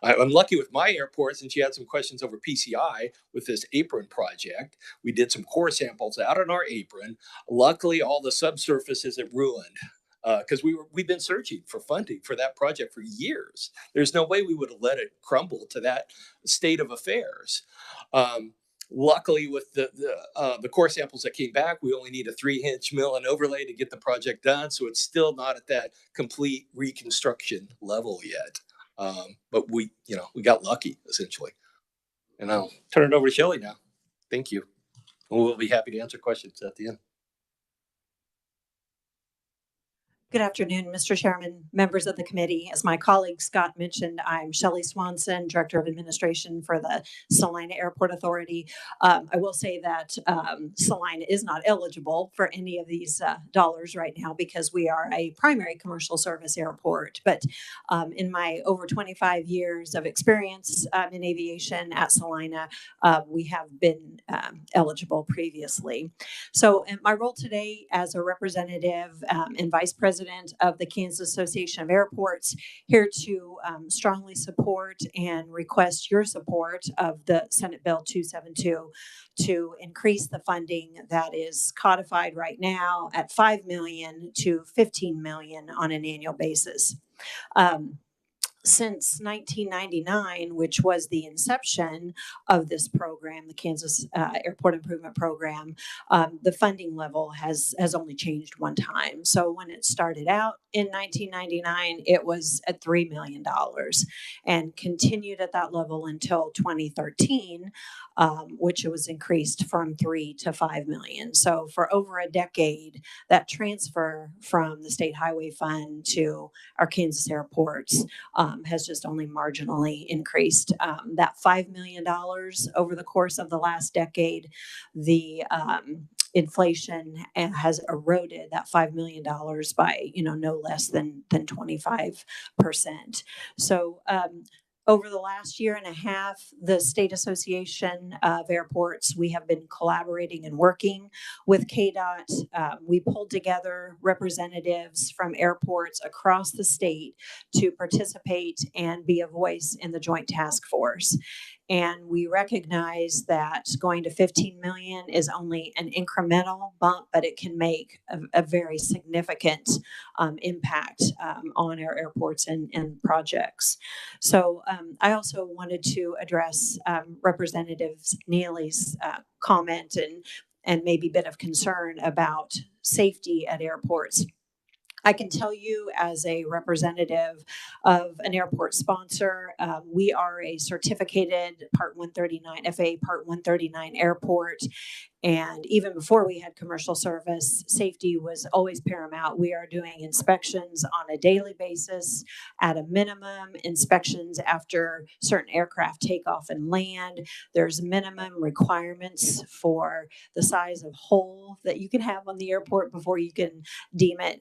Speaker 11: I'm lucky with my airport, since you had some questions over PCI with this apron project. We did some core samples out on our apron. Luckily, all the subsurface isn't ruined, because we've been searching for funding for that project for years. There's no way we would have let it crumble to that state of affairs. Luckily, with the core samples that came back, we only need a 3-inch mill and overlay to get the project done. So it's still not at that complete reconstruction level yet. But we got lucky, essentially. And I'll turn it over to Shelley now. Thank you. We'll be happy to answer questions at the end.
Speaker 12: Good afternoon, Mr. Chairman, members of the committee. As my colleague Scott mentioned, I'm Shelley Swanson, Director of Administration for the Salina Airport Authority. I will say that Salina is not eligible for any of these dollars right now because we are a primary commercial service airport. But in my over 25 years of experience in aviation at Salina, we have been eligible previously. So in my role today as a representative and vice president of the Kansas Association of Airports, here to strongly support and request your support of the Senate Bill 272 to increase the funding that is codified right now at $5 million to $15 million on an annual basis. Since 1999, which was the inception of this program, the Kansas Airport Improvement Program, the funding level has only changed one time. So when it started out in 1999, it was at $3 million and continued at that level until 2013, which it was increased from 3 to 5 million. So for over a decade, that transfer from the State Highway Fund to our Kansas airports has just only marginally increased. That $5 million over the course of the last decade, the inflation has eroded that $5 million by no less than 25%. So over the last year and a half, the State Association of Airports, we have been collaborating and working with KDOT. We pulled together representatives from airports across the state to participate and be a voice in the Joint Task Force. And we recognize that going to 15 million is only an incremental bump, but it can make a very significant impact on our airports and projects. So I also wanted to address Representative Neely's comment and maybe a bit of concern about safety at airports. I can tell you as a representative of an airport sponsor, we are a certificated Part 139, FAA Part 139 airport. And even before we had commercial service, safety was always paramount. We are doing inspections on a daily basis, at a minimum, inspections after certain aircraft take off and land. There's minimum requirements for the size of hole that you can have on the airport before you can deem it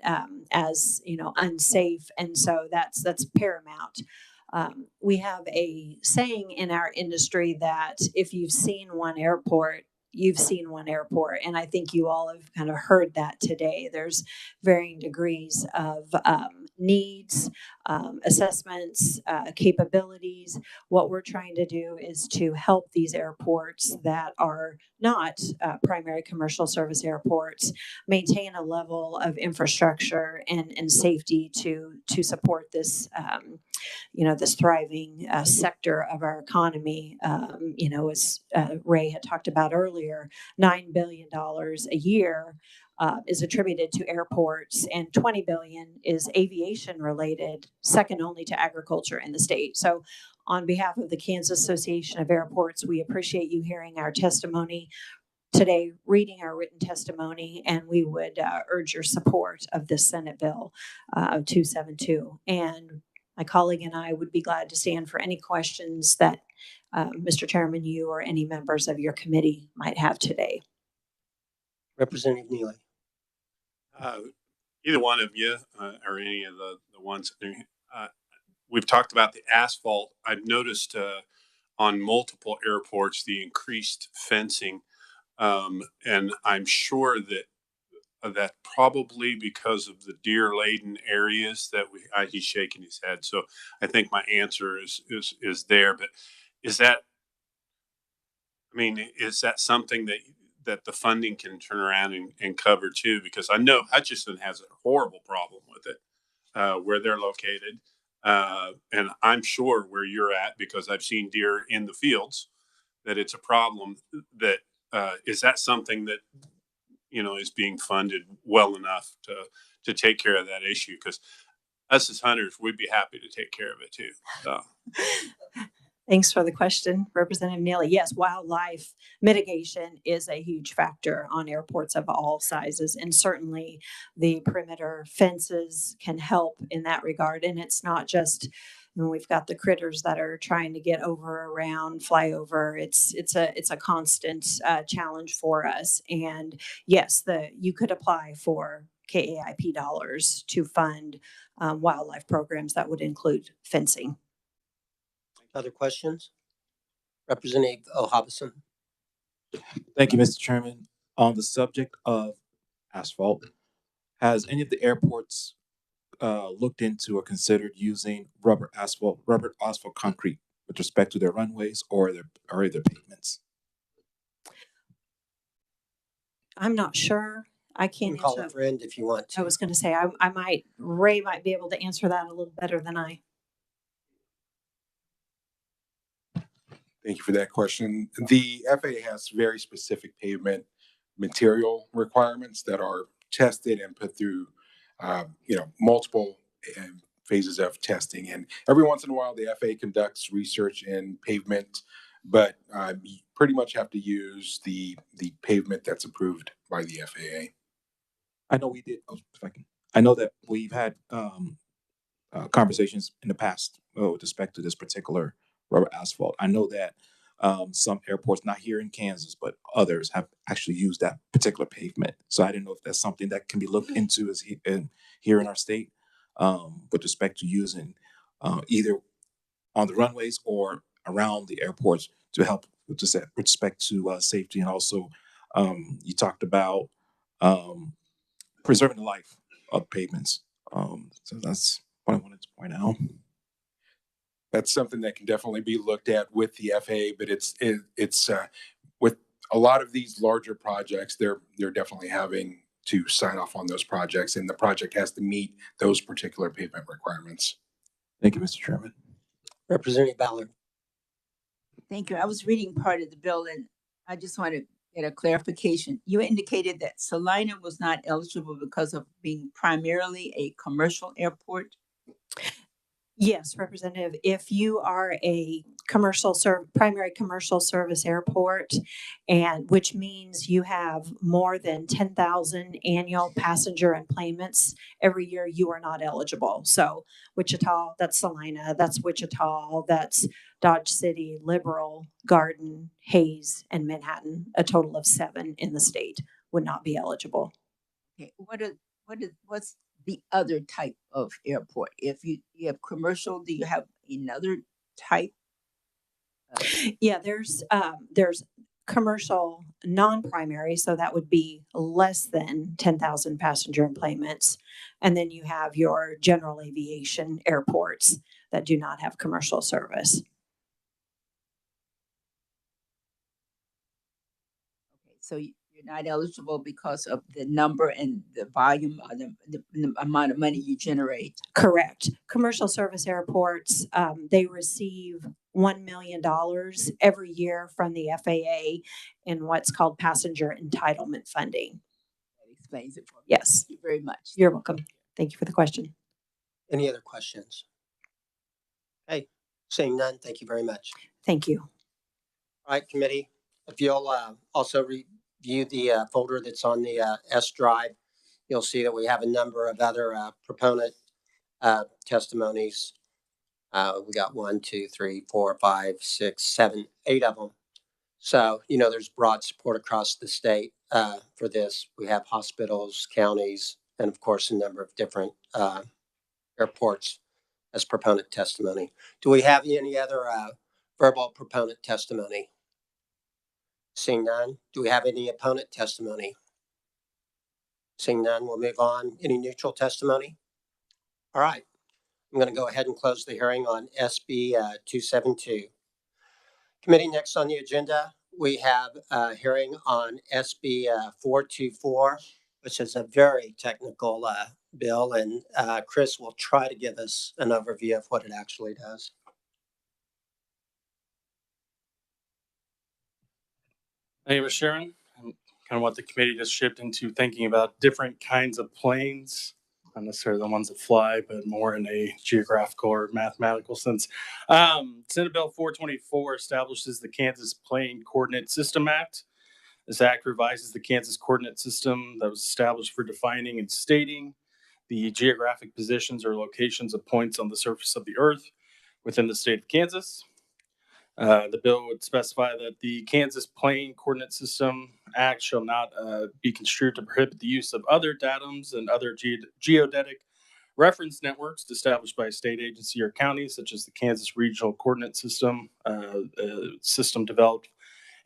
Speaker 12: as unsafe. And so that's paramount. We have a saying in our industry that if you've seen one airport, you've seen one airport. And I think you all have kind of heard that today. There's varying degrees of needs, assessments, capabilities. What we're trying to do is to help these airports that are not primary commercial service airports maintain a level of infrastructure and safety to support this this thriving sector of our economy. As Ray had talked about earlier, $9 billion a year is attributed to airports, and 20 billion is aviation related, second only to agriculture in the state. So on behalf of the Kansas Association of Airports, we appreciate you hearing our testimony today, reading our written testimony, and we would urge your support of this Senate Bill 272. And my colleague and I would be glad to stand for any questions that Mr. Chairman, you or any members of your committee might have today.
Speaker 1: Representative Neely.
Speaker 4: Either one of you or any of the ones we've talked about the asphalt. I've noticed on multiple airports the increased fencing, and I'm sure that probably because of the deer laden areas that he's shaking his head. So I think my answer is there. But is that something that the funding can turn around and cover too? Because I know Hutchinson has a horrible problem with it where they're located. And I'm sure where you're at, because I've seen deer in the fields, that it's a problem. That is that something that is being funded well enough to take care of that issue? Because us as hunters, we'd be happy to take care of it too. So.
Speaker 12: Thanks for the question, Representative Neely. Yes, wildlife mitigation is a huge factor on airports of all sizes, and certainly the perimeter fences can help in that regard. And it's not just we've got the critters that are trying to get over, around, fly over. It's a constant challenge for us. And yes, you could apply for KAIP dollars to fund wildlife programs that would include fencing.
Speaker 1: Other questions? Representative Hobson.
Speaker 5: Thank you, Mr. Chairman. On the subject of asphalt, has any of the airports looked into or considered using rubber asphalt concrete with respect to their runways or their pavements?
Speaker 12: I'm not sure. I can't
Speaker 1: You can call
Speaker 12: answer.
Speaker 1: a friend if you want to.
Speaker 12: I was going to say Ray might be able to answer that a little better than I.
Speaker 2: Thank you for that question. The FAA has very specific pavement material requirements that are tested and put through, multiple phases of testing. And every once in a while, the FAA conducts research in pavement, but you pretty much have to use the pavement that's approved by the FAA.
Speaker 5: I know we did. I know that we've had conversations in the past with respect to this particular rubber asphalt. I know that some airports, not here in Kansas, but others have actually used that particular pavement. So I didn't know if that's something that can be looked into here in our state with respect to using either on the runways or around the airports to help with respect to safety. And also you talked about preserving the life of pavements. So that's what I wanted to point out.
Speaker 2: that's something that can definitely be looked at with the FAA. But it's with a lot of these larger projects, they're definitely having to sign off on those projects, and the project has to meet those particular pavement requirements.
Speaker 5: Thank you, Mr. Chairman.
Speaker 1: Representative Ballard.
Speaker 10: Thank you. I was reading part of the bill and I just want to get a clarification. You indicated that Salina was not eligible because of being primarily a commercial airport.
Speaker 12: Yes, Representative, if you are a primary commercial service airport, and which means you have more than 10,000 annual passenger enplanements every year, you are not eligible. So Wichita, that's Salina, that's Wichita, that's Dodge City, Liberal, Garden, Hayes, and Manhattan. A total of 7 in the state would not be eligible.
Speaker 10: Okay, what's the other type of airport? If you have commercial, do you have another type?
Speaker 12: Yeah, there's commercial non-primary, so that would be less than 10,000 passenger enplanements. And then you have your general aviation airports that do not have commercial service.
Speaker 10: Okay, so you're not eligible because of the number and the volume or the amount of money you generate.
Speaker 12: Correct. Commercial service airports, they receive $1 million every year from the FAA in what's called passenger entitlement funding.
Speaker 10: That explains it for me.
Speaker 12: Yes.
Speaker 10: Thank you very much.
Speaker 12: You're welcome. Thank you for the question.
Speaker 1: Any other questions? Okay, seeing none, thank you very much.
Speaker 12: Thank you.
Speaker 1: All right, committee, if you'll also review the folder that's on the S drive, you'll see that we have a number of other proponent testimonies. We got 1, 2, 3, 4, 5, 6, 7, 8 of them. So, there's broad support across the state for this. We have hospitals, counties, and of course, a number of different airports as proponent testimony. Do we have any other verbal proponent testimony? Seeing none. Do we have any opponent testimony? Seeing none, we'll move on. Any neutral testimony? All right. I'm going to go ahead and close the hearing on SB 272. Committee, next on the agenda, we have a hearing on SB 424, which is a very technical bill, and Chris will try to give us an overview of what it actually does.
Speaker 7: Thank you, Mr. Chairman. I kind of want the committee to shift into thinking about different kinds of planes, not necessarily the ones that fly, but more in a geographical or mathematical sense. Senate Bill 424 establishes the Kansas Plane Coordinate System Act. This act revises the Kansas coordinate system that was established for defining and stating the geographic positions or locations of points on the surface of the earth within the state of Kansas. The bill would specify that the Kansas Plane Coordinate System Act shall not be construed to prohibit the use of other datums and other geodetic reference networks established by a state agency or county, such as the Kansas Regional Coordinate System, system developed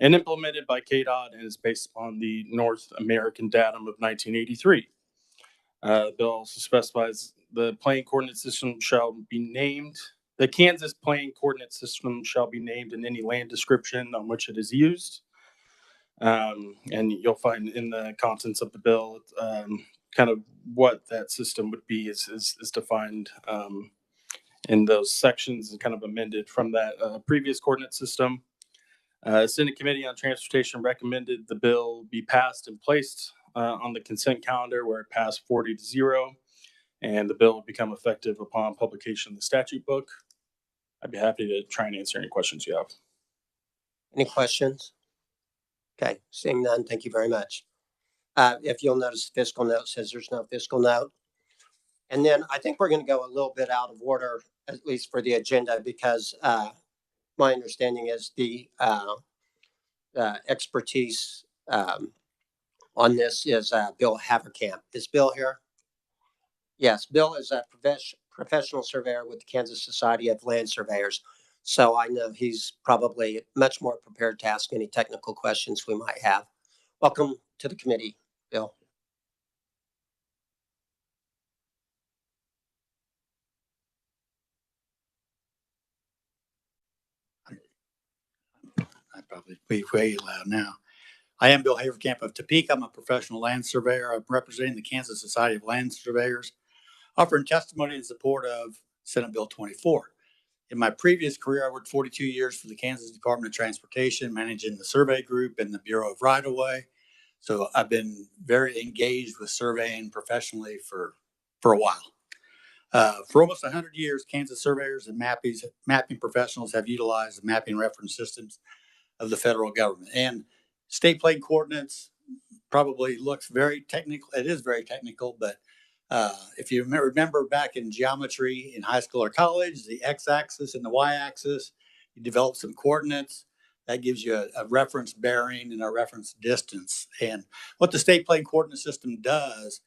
Speaker 7: and implemented by KDOT and is based upon the North American datum of 1983. The bill also specifies the plane coordinate system shall be named. The Kansas Plane Coordinate System shall be named in any land description on which it is used. And you'll find in the contents of the bill kind of what that system would be is defined in those sections and kind of amended from that previous coordinate system. Senate Committee on Transportation recommended the bill be passed and placed on the consent calendar, where it passed 40-0, and the bill will become effective upon publication in the statute book. I'd be happy to try and answer any questions you have.
Speaker 1: Any questions? Okay, seeing none, thank you very much. If you'll notice, the fiscal note says there's no fiscal note. And then I think we're going to go a little bit out of order, at least for the agenda, because my understanding is the expertise on this is Bill Haverkamp. Is Bill here? Yes, Bill is a professional surveyor with the Kansas Society of Land Surveyors. So I know he's probably much more prepared to ask any technical questions we might have. Welcome to the committee, Bill.
Speaker 13: I probably be way loud now. I am Bill Haverkamp of Topeka. I'm a professional land surveyor. I'm representing the Kansas Society of Land Surveyors, offering testimony in support of Senate Bill 24. In my previous career, I worked 42 years for the Kansas Department of Transportation, managing the survey group and the Bureau of Right-of-Way. So I've been very engaged with surveying professionally for a while. For almost 100 years, Kansas surveyors and mapping professionals have utilized the mapping reference systems of the federal government. And state plane coordinates probably looks very technical. It is very technical, but if you remember back in geometry in high school or college, the x-axis and the y-axis, you develop some coordinates. That gives you a reference bearing and a reference distance. And what the state plane coordinate system does,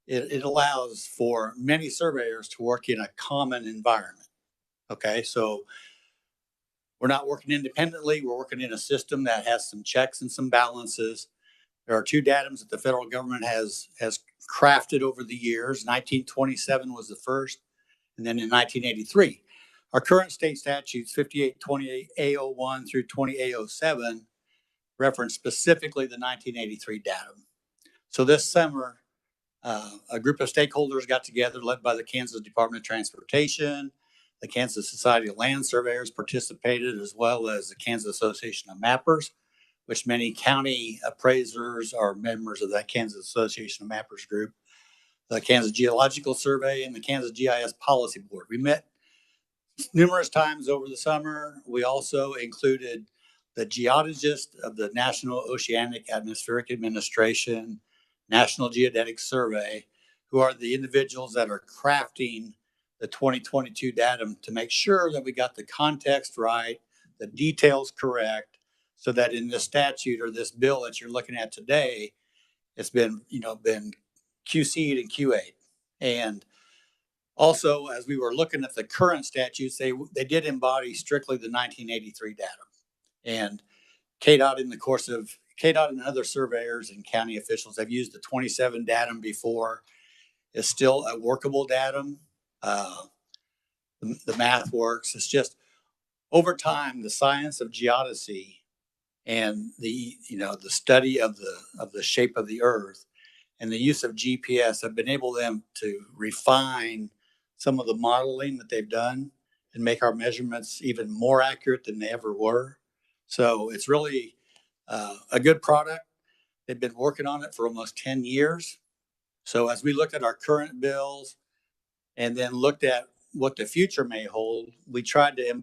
Speaker 13: it allows for many surveyors to work in a common environment. Okay, so we're not working independently. We're working in a system that has some checks and some balances. There are two datums that the federal government has crafted over the years. 1927 was the first, and then in 1983. Our current state statutes, 5828 A01 through 20 A07, reference specifically the 1983 datum. So this summer, a group of stakeholders got together, led by the Kansas Department of Transportation. The Kansas Society of Land Surveyors participated, as well as the Kansas Association of Mappers, which many county appraisers are members of that Kansas Association of Mappers group, the Kansas Geological Survey, and the Kansas GIS Policy Board. We met numerous times over the summer. We also included the geologist of the National Oceanic Atmospheric Administration, National Geodetic Survey, who are the individuals that are crafting the 2022 datum to make sure that we got the context right, the details correct, so that in this statute or this bill that you're looking at today, it's been QC'd and QA'd. And also, as we were looking at the current statutes, they did embody strictly the 1983 datum. And KDOT, in the course of KDOT and other surveyors and county officials have used the 27 datum before. It's still a workable datum. The math works. It's just over time, the science of geodesy and the study of the shape of the earth and the use of GPS have been able them to refine some of the modeling that they've done and make our measurements even more accurate than they ever were. So it's really a good product. They've been working on it for almost 10 years. So as we look at our current bills and then looked at what the future may hold, we tried to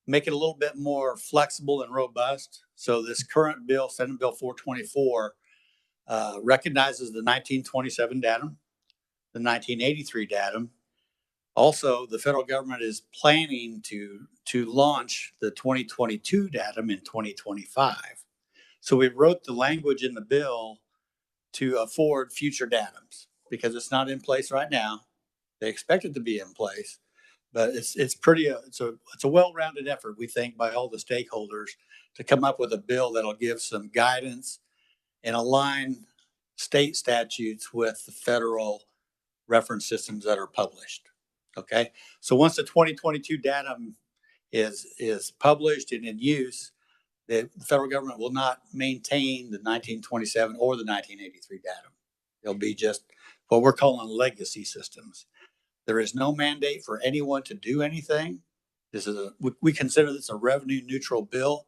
Speaker 13: make it a little bit more flexible and robust. So this current bill, Senate Bill 424, recognizes the 1927 datum, the 1983 datum. Also, the federal government is planning to launch the 2022 datum in 2025. So we wrote the language in the bill to afford future datums because it's not in place right now. They expect it to be in place, but it's a well-rounded effort, we think, by all the stakeholders to come up with a bill that'll give some guidance and align state statutes with the federal reference systems that are published. Okay, so once the 2022 datum is published and in use, the federal government will not maintain the 1927 or the 1983 datum. They'll be just what we're calling legacy systems. There is no mandate for anyone to do anything. We consider this a revenue neutral bill.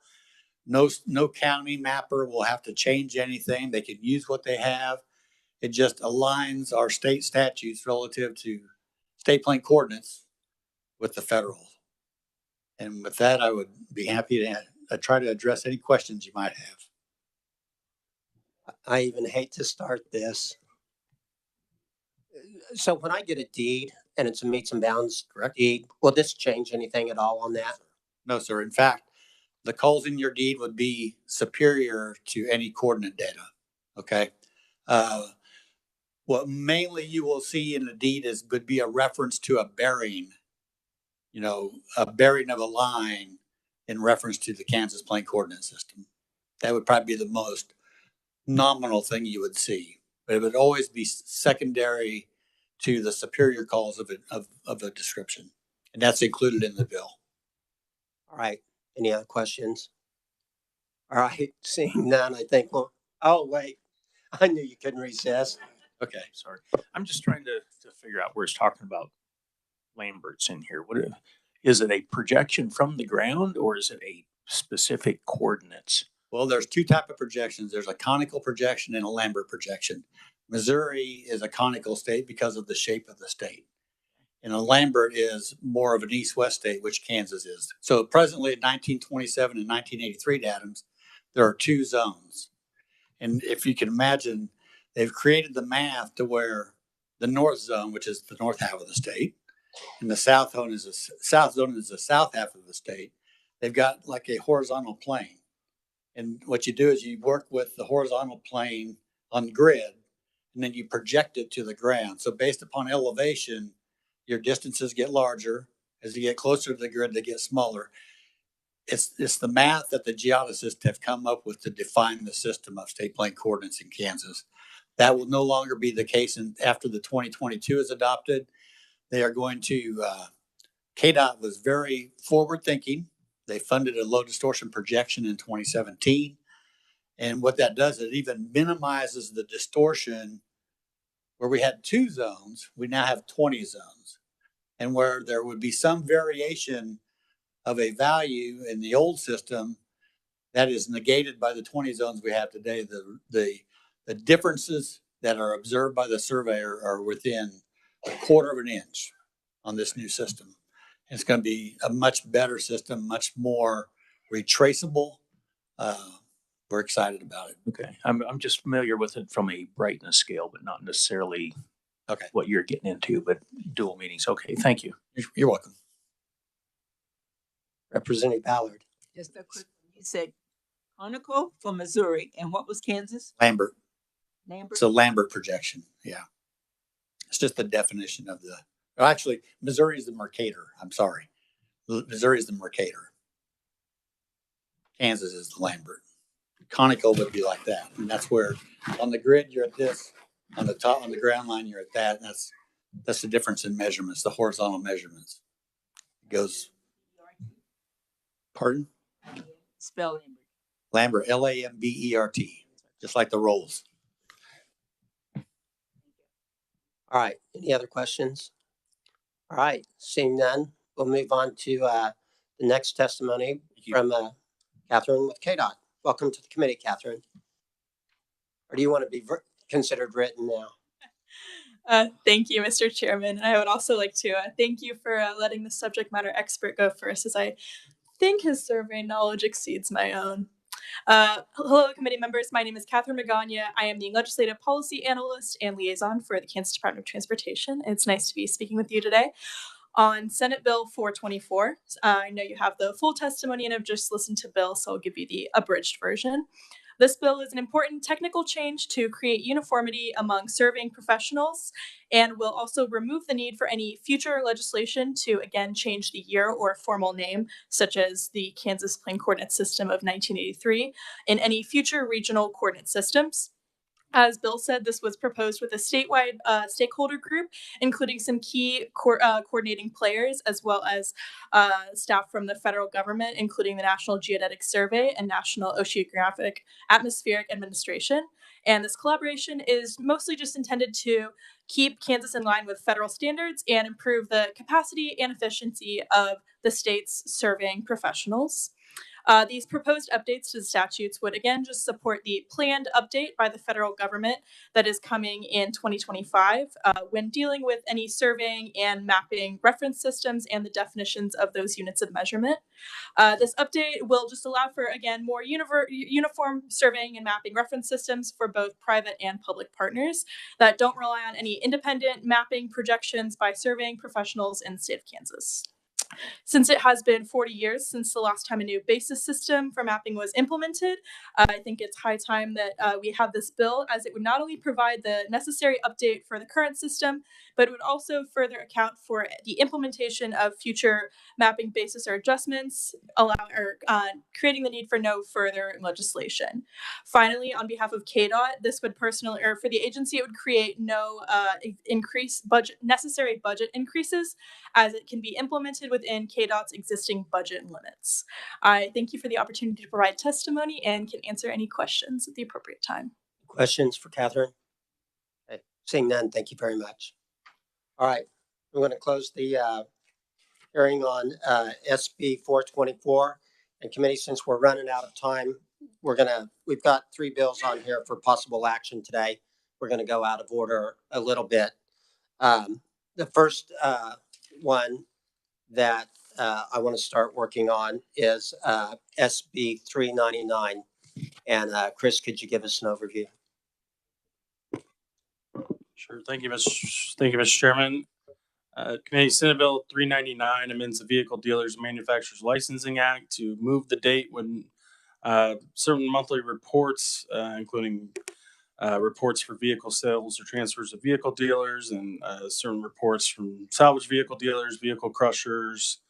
Speaker 13: No county mapper will have to change anything. They can use what they have. It just aligns our state statutes relative to state plane coordinates with the federal. And with that, I would be happy to try to address any questions you might have.
Speaker 1: I even hate to start this. So when I get a deed and it's a meets and bounds deed, will this change anything at all on that?
Speaker 13: No, sir. In fact, the calls in your deed would be superior to any coordinate data. Okay. What mainly you will see in the deed would be a reference to a bearing, a bearing of a line in reference to the Kansas plane coordinate system. That would probably be the most nominal thing you would see, but it would always be secondary to the superior calls of a description. And that's included in the bill.
Speaker 1: All right. Any other questions? All right, seeing none, I think oh, wait, I knew you couldn't resist.
Speaker 9: Okay, sorry. I'm just trying to figure out where it's talking about Lambert's in here. Is it a projection from the ground or is it a specific coordinates?
Speaker 13: Well, there's two type of projections. There's a conical projection and a Lambert projection. Missouri is a conical state because of the shape of the state. And a Lambert is more of an east-west state, which Kansas is. So presently in 1927 and 1983 datums, there are two zones. And if you can imagine, they've created the math to where the north zone, which is the north half of the state, and the south zone is the south half of the state. They've got like a horizontal plane. And what you do is you work with the horizontal plane on grid, and then you project it to the ground. So based upon elevation, your distances get larger. As you get closer to the grid, they get smaller. It's the math that the geodesists have come up with to define the system of state plane coordinates in Kansas. That will no longer be the case after the 2022 is adopted. They are going to, KDOT was very forward thinking. They funded a low distortion projection in 2017. And what that does, it even minimizes the distortion. Where we had 2 zones, we now have 20 zones. And where there would be some variation of a value in the old system, that is negated by the 20 zones we have today. The differences that are observed by the surveyor are within a quarter of an inch on this new system. It's going to be a much better system, much more retraceable. We're excited about it.
Speaker 9: Okay, I'm just familiar with it from a brightness scale, but not necessarily what you're getting into, but dual meanings. Okay, thank you.
Speaker 13: You're welcome.
Speaker 1: Representative Ballard.
Speaker 10: Just a quick one. You said conical for Missouri, and what was Kansas?
Speaker 13: Lambert.
Speaker 10: Lambert?
Speaker 13: It's a Lambert projection. Yeah. It's just the definition of actually, Missouri is the Mercator. I'm sorry. Missouri is the Mercator. Kansas is the Lambert. Conical would be like that. And that's where on the grid, you're at this. On the top, on the ground line, you're at that. And that's the difference in measurements, the horizontal measurements. It goes. Pardon?
Speaker 10: Spell
Speaker 13: Lambert. Lambert. Just like the rolls.
Speaker 1: All right. Any other questions? All right. Seeing none, we'll move on to the next testimony from Catherine with KDOT. Welcome to the committee, Catherine. Or do you want to be considered written now?
Speaker 14: Thank you, Mr. Chairman. I would also like to thank you for letting the subject matter expert go first, as I think his survey knowledge exceeds my own. Hello, committee members. My name is Catherine Magana. I am the Legislative Policy Analyst and Liaison for the Kansas Department of Transportation. It's nice to be speaking with you today on Senate Bill 424. I know you have the full testimony and have just listened to Bill, so I'll give you the abridged version. This bill is an important technical change to create uniformity among surveying professionals and will also remove the need for any future legislation to again change the year or formal name, such as the Kansas Plane Coordinate System of 1983, in any future regional coordinate systems. As Bill said, this was proposed with a statewide stakeholder group, including some key coordinating players, as well as staff from the federal government, including the National Geodetic Survey and National Oceanographic Atmospheric Administration. And this collaboration is mostly just intended to keep Kansas in line with federal standards and improve the capacity and efficiency of the state's surveying professionals. These proposed updates to the statutes would again just support the planned update by the federal government that is coming in 2025 when dealing with any surveying and mapping reference systems and the definitions of those units of measurement. This update will just allow for, again, more uniform surveying and mapping reference systems for both private and public partners that don't rely on any independent mapping projections by surveying professionals in the state of Kansas. Since it has been 40 years since the last time a new basis system for mapping was implemented, I think it's high time that we have this bill, as it would not only provide the necessary update for the current system, but it would also further account for the implementation of future mapping basis or adjustments, creating the need for no further legislation. Finally, on behalf of KDOT, this would for the agency, it would create no necessary budget increases, as it can be implemented with within KDOT's existing budget and limits. I thank you for the opportunity to provide testimony and can answer any questions at the appropriate time.
Speaker 1: Questions for Catherine? Okay. Seeing none, thank you very much. All right, we're going to close the hearing on SB 424. And committee, since we're running out of time, we've got 3 bills on here for possible action today. We're going to go out of order a little bit. The first one that I want to start working on is SB 399. And Chris, could you give us an overview?
Speaker 7: Sure. Thank you, Mr. Chairman. Committee Senate Bill 399 amends the Vehicle Dealers and Manufacturers Licensing Act to move the date when certain monthly reports, including reports for vehicle sales or transfers of vehicle dealers, and certain reports from salvage vehicle dealers, vehicle crushers,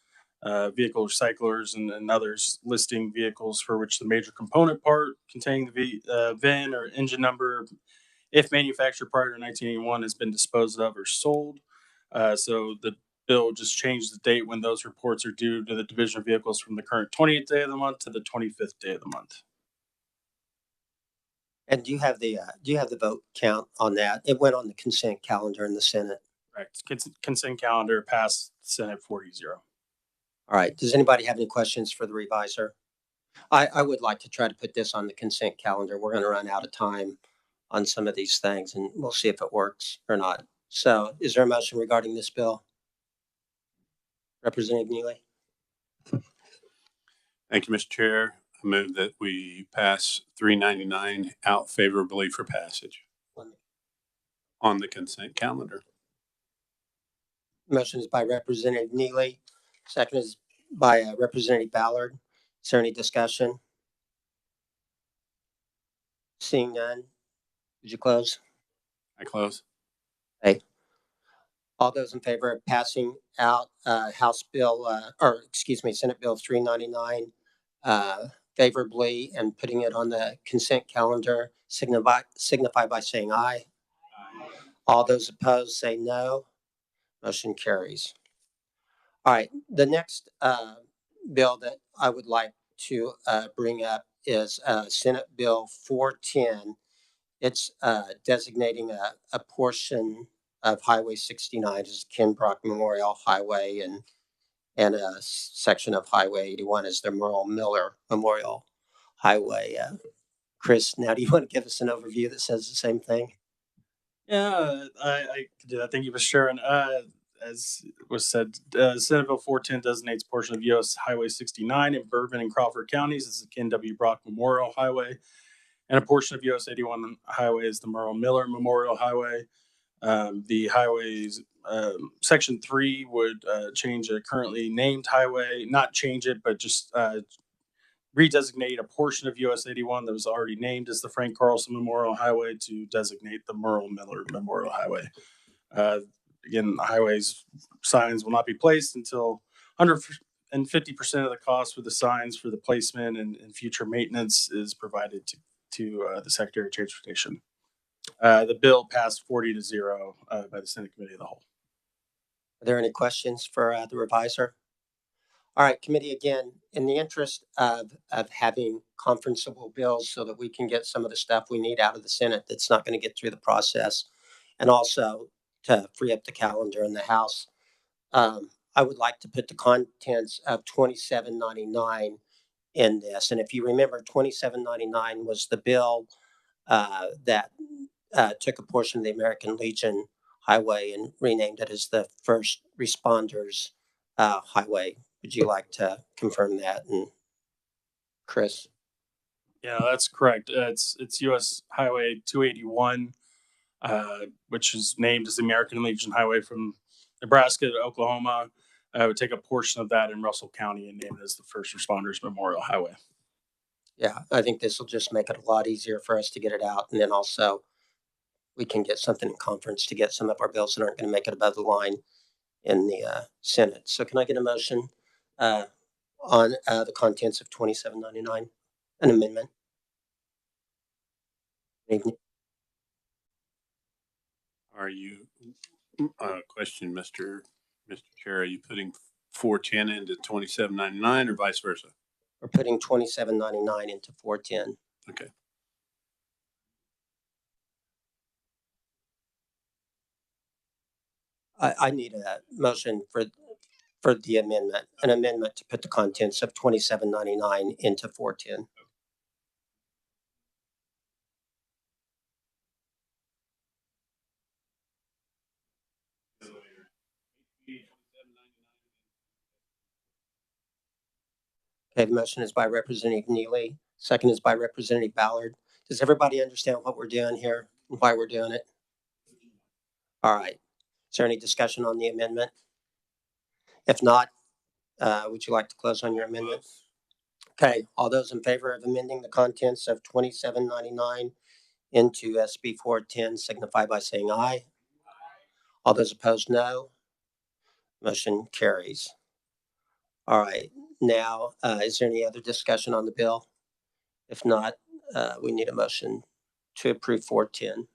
Speaker 7: vehicle recyclers, and others listing vehicles for which the major component part containing the VIN or engine number, if manufactured prior to 1981, has been disposed of or sold. So the bill just changed the date when those reports are due to the Division of Vehicles from the current 20th day of the month to the 25th day of the month.
Speaker 1: And do you have the vote count on that? It went on the consent calendar in the Senate.
Speaker 7: Correct. Consent calendar passed Senate 40-0.
Speaker 1: All right. Does anybody have any questions for the revisor? I would like to try to put this on the consent calendar. We're going to run out of time on some of these things, and we'll see if it works or not. So is there a motion regarding this bill? Representative Neely?
Speaker 4: Thank you, Mr. Chair. I move that we pass 399 out favorably for passage on the consent calendar.
Speaker 1: Motion is by Representative Neely. Second is by Representative Ballard. Is there any discussion? Seeing none, would you close?
Speaker 4: I close.
Speaker 1: Okay. All those in favor of passing out Senate Bill 399 favorably and putting it on the consent calendar, signify by saying aye. Aye. All those opposed say no. Motion carries. All right, the next bill that I would like to bring up is Senate Bill 410. It's designating a portion of Highway 69 as Ken Brock Memorial Highway and a section of Highway 81 as the Merle Miller Memorial Highway. Chris, now do you want to give us an overview that says the same thing?
Speaker 7: Yeah, I can do that. Thank you, Mr. Chairman. As was said, Senate Bill 410 designates a portion of U.S. Highway 69 in Bourbon and Crawford counties as the Ken W. Brock Memorial Highway, and a portion of U.S. 81 Highway is the Merle Miller Memorial Highway. The highways, Section 3 would change a currently named highway, not change it, but just redesignate a portion of US 81 that was already named as the Frank Carlson Memorial Highway to designate the Merle Miller Memorial Highway. Again, highways signs will not be placed until 150% of the cost for the signs for the placement and future maintenance is provided to the Secretary of Transportation. The bill passed 40-0 by the Senate Committee of the Whole.
Speaker 1: Are there any questions for the revisor? All right, committee, again, in the interest of having conferenceable bills so that we can get some of the stuff we need out of the Senate that's not going to get through the process, and also to free up the calendar in the House, I would like to put the contents of 2799 in this. And if you remember, 2799 was the bill that took a portion of the American Legion Highway and renamed it as the First Responders Highway. Would you like to confirm that? And Chris?
Speaker 7: Yeah, that's correct. It's U.S. Highway 281, which is named as the American Legion Highway from Nebraska to Oklahoma. Would take a portion of that in Russell County and name it as the First Responders Memorial Highway.
Speaker 1: Yeah, I think this will just make it a lot easier for us to get it out. And then also we can get something in conference to get some of our bills that aren't going to make it above the line in the Senate. So can I get a motion on the contents of 2799, an amendment?
Speaker 4: Are you, question, Mr. Chair, are you putting 410 into 2799 or vice versa?
Speaker 1: We're putting 2799 into 410.
Speaker 4: Okay.
Speaker 1: I need a motion for the amendment, an amendment to put the contents of 2799 into 410. Okay, the motion is by Representative Neely. Second is by Representative Ballard. Does everybody understand what we're doing here and why we're doing it? All right. Is there any discussion on the amendment? If not, would you like to close on your amendment? Okay, all those in favor of amending the contents of 2799 into SB 410 signify by saying aye. All those opposed, no. Motion carries. All right, now, is there any other discussion on the bill? If not, we need a motion to approve 410.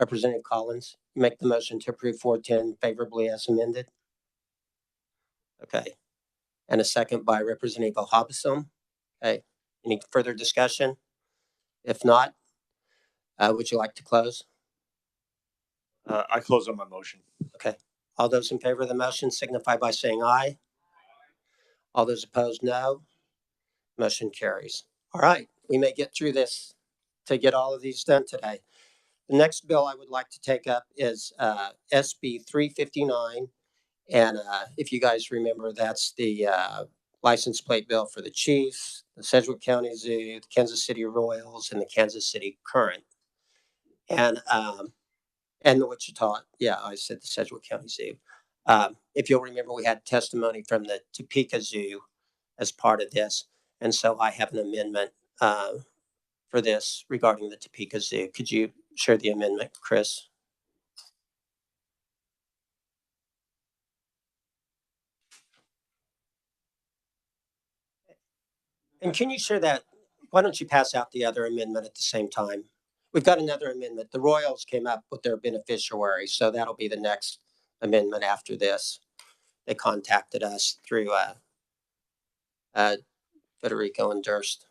Speaker 1: Representative Collins, you make the motion to approve 410 favorably as amended. Okay, and a second by Representative Hobson. Okay, any further discussion? If not, would you like to close?
Speaker 15: I close on my motion.
Speaker 1: Okay, all those in favor of the motion signify by saying aye. All those opposed, no. Motion carries. All right, we may get through this to get all of these done today. The next bill I would like to take up is SB 359. And if you guys remember, that's the license plate bill for the Chiefs, the Sedgwick County Zoo, the Kansas City Royals, and the Kansas City Current. And the Wichita, yeah, I said the Sedgwick County Zoo. If you'll remember, we had testimony from the Topeka Zoo as part of this. And so I have an amendment for this regarding the Topeka Zoo. Could you share the amendment, Chris? And can you share that? Why don't you pass out the other amendment at the same time? We've got another amendment. The Royals came up with their beneficiary, so that'll be the next amendment after this. They contacted us through Federico and Durst.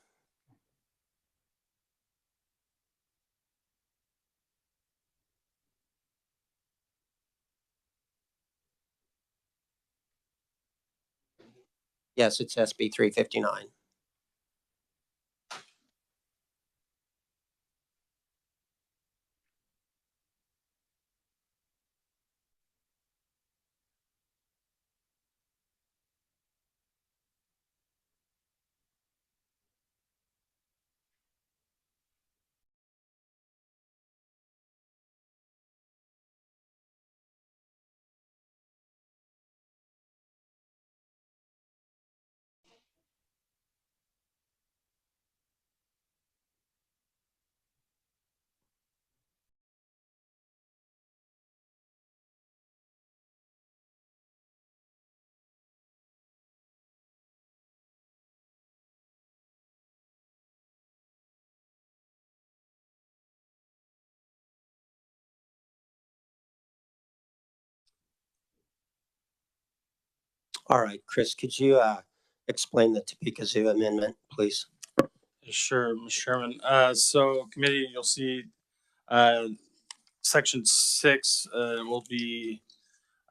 Speaker 1: Yes, it's SB 359. All right, Chris, could you explain the Topeka Zoo amendment, please?
Speaker 7: Sure, Mr. Chairman. So committee, you'll see section 6 will be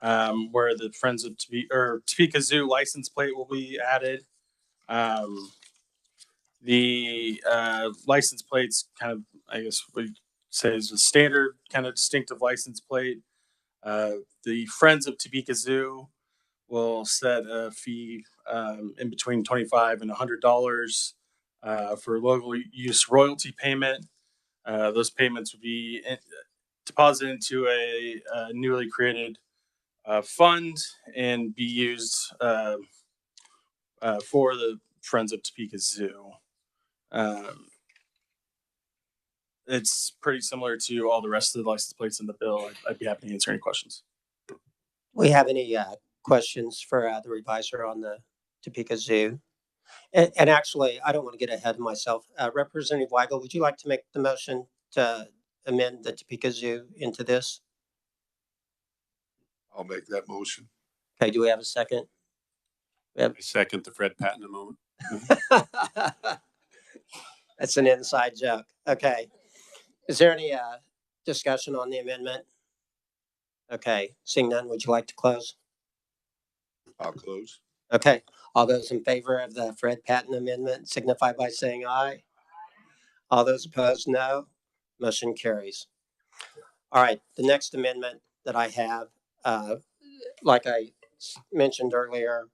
Speaker 7: where the Friends of Topeka Zoo license plate will be added. The license plate's kind of, I guess we say, is a standard kind of distinctive license plate. The Friends of Topeka Zoo will set a fee in between $25 and $100 for local use royalty payment. Those payments would be deposited into a newly created fund and be used for the Friends of Topeka Zoo. It's pretty similar to all the rest of the license plates in the bill. I'd be happy to answer any questions.
Speaker 1: We have any questions for the revisor on the Topeka Zoo? And actually, I don't want to get ahead of myself. Representative Weigel, would you like to make the motion to amend the Topeka Zoo into this?
Speaker 2: I'll make that motion.
Speaker 1: Okay, do we have a second?
Speaker 4: I second the Fred Patton moment.
Speaker 1: That's an inside joke. Okay. Is there any discussion on the amendment? Okay, seeing none, would you like to close?
Speaker 2: I'll close.
Speaker 1: Okay, all those in favor of the Fred Patton amendment signify by saying aye. All those opposed, no. Motion carries. All right, the next amendment that I have, like I mentioned earlier,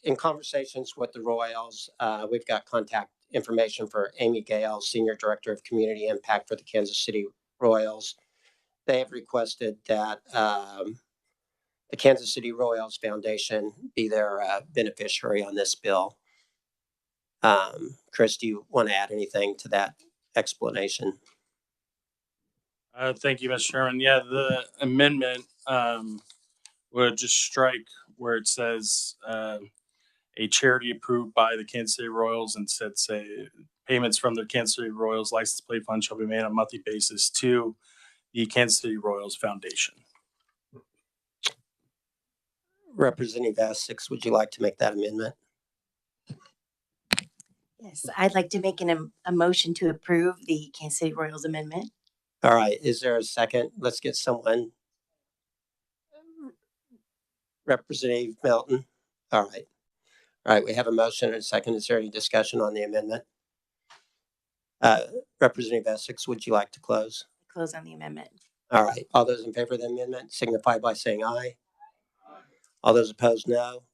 Speaker 1: in conversations with the Royals, we've got contact information for Amy Gale, Senior Director of Community Impact for the Kansas City Royals. They have requested that the Kansas City Royals Foundation be their beneficiary on this bill. Chris, do you want to add anything to that explanation?
Speaker 7: Thank you, Mr. Chairman. Yeah, the amendment would just strike where it says a charity approved by the Kansas City Royals, and instead say payments from the Kansas City Royals license plate fund shall be made on a monthly basis to the Kansas City Royals Foundation.
Speaker 1: Representative Essex, would you like to make that amendment?
Speaker 16: Yes, I'd like to make a motion to approve the Kansas City Royals amendment.
Speaker 1: All right, is there a second? Let's get someone. Representative Melton. All right. All right, we have a motion and a second. Is there any discussion on the amendment? Representative Essex, would you like to close?
Speaker 16: Close on the amendment.
Speaker 1: All right, all those in favor of the amendment signify by saying aye. All those opposed, no.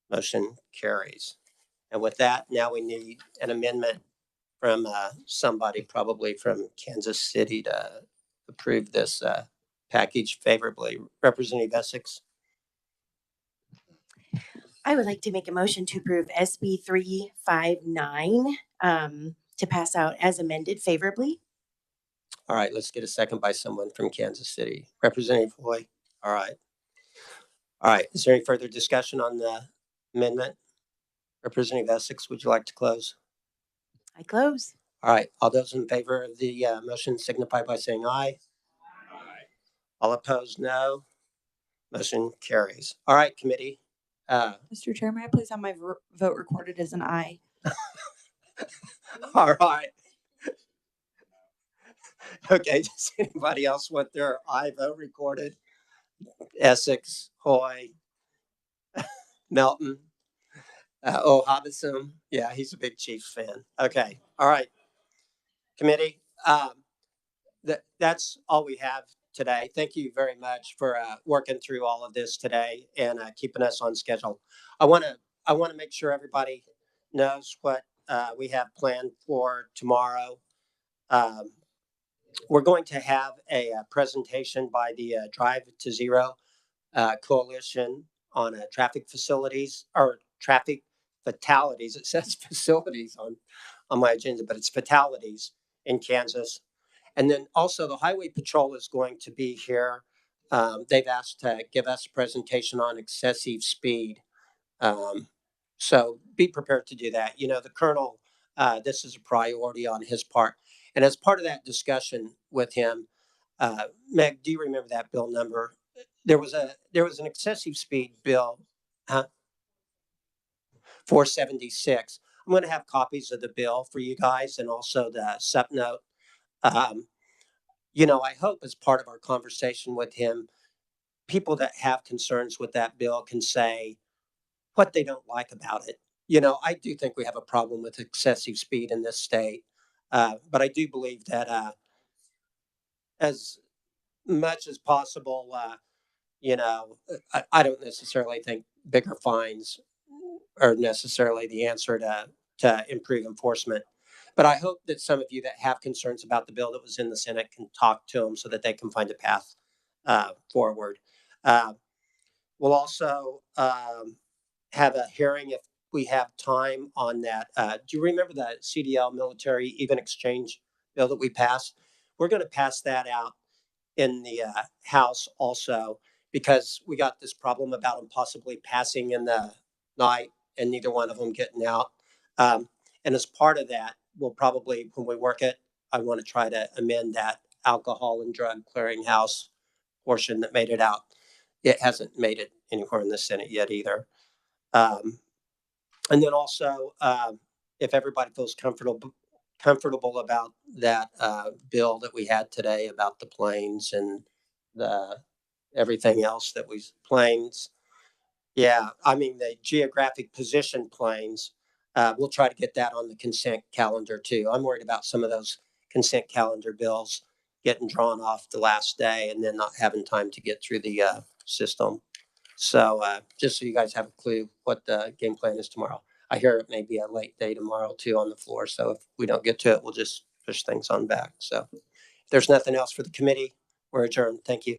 Speaker 1: Motion carries. And with that, now we need an amendment from somebody, probably from Kansas City, to approve this package favorably. Representative Essex.
Speaker 16: I would like to make a motion to approve SB 359 to pass out as amended favorably.
Speaker 1: All right, let's get a second by someone from Kansas City. Representative Hoy. All right. All right, is there any further discussion on the amendment? Representative Essex, would you like to close?
Speaker 16: I close.
Speaker 1: All right, all those in favor of the motion signify by saying aye. Aye. All opposed, no. Motion carries. All right, committee.
Speaker 17: Mr. Chair, may I please have my vote recorded as an aye?
Speaker 1: All right. Okay, does anybody else want their aye vote recorded? Essex, Hoy, Melton, Hobson. Yeah, he's a big Chiefs fan. Okay, all right. Committee, that's all we have today. Thank you very much for working through all of this today and keeping us on schedule. I want to make sure everybody knows what we have planned for tomorrow. We're going to have a presentation by the Drive to Zero coalition on traffic facilities or traffic fatalities. It says facilities on my agenda, but it's fatalities in Kansas. And then also the Highway Patrol is going to be here. They've asked to give us a presentation on excessive speed. So be prepared to do that. You know, the Colonel, this is a priority on his part. And as part of that discussion with him, Meg, do you remember that bill number? There was an excessive speed bill, 476. I'm going to have copies of the bill for you guys and also the sub note. You know, I hope as part of our conversation with him, people that have concerns with that bill can say what they don't like about it. You know, I do think we have a problem with excessive speed in this state, but I do believe that as much as possible, you know, I don't necessarily think bigger fines are necessarily the answer to improve enforcement. But I hope that some of you that have concerns about the bill that was in the Senate can talk to them so that they can find a path forward. We'll also have a hearing if we have time on that. Do you remember the CDL military even exchange bill that we passed? We're going to pass that out in the House also because we got this problem about them possibly passing in the night and neither one of them getting out. And as part of that, we'll probably, when we work it, I want to try to amend that alcohol and drug clearinghouse portion that made it out. It hasn't made it anywhere in the Senate yet either. And then also, if everybody feels comfortable about that bill that we had today about the planes and the everything else that we planes. Yeah, I mean the geographic position planes. We'll try to get that on the consent calendar too. I'm worried about some of those consent calendar bills getting drawn off the last day and then not having time to get through the system. So just so you guys have a clue what the game plan is tomorrow. I hear it may be a late day tomorrow too on the floor. So if we don't get to it, we'll just push things on back. So if there's nothing else for the committee, we're adjourned. Thank you.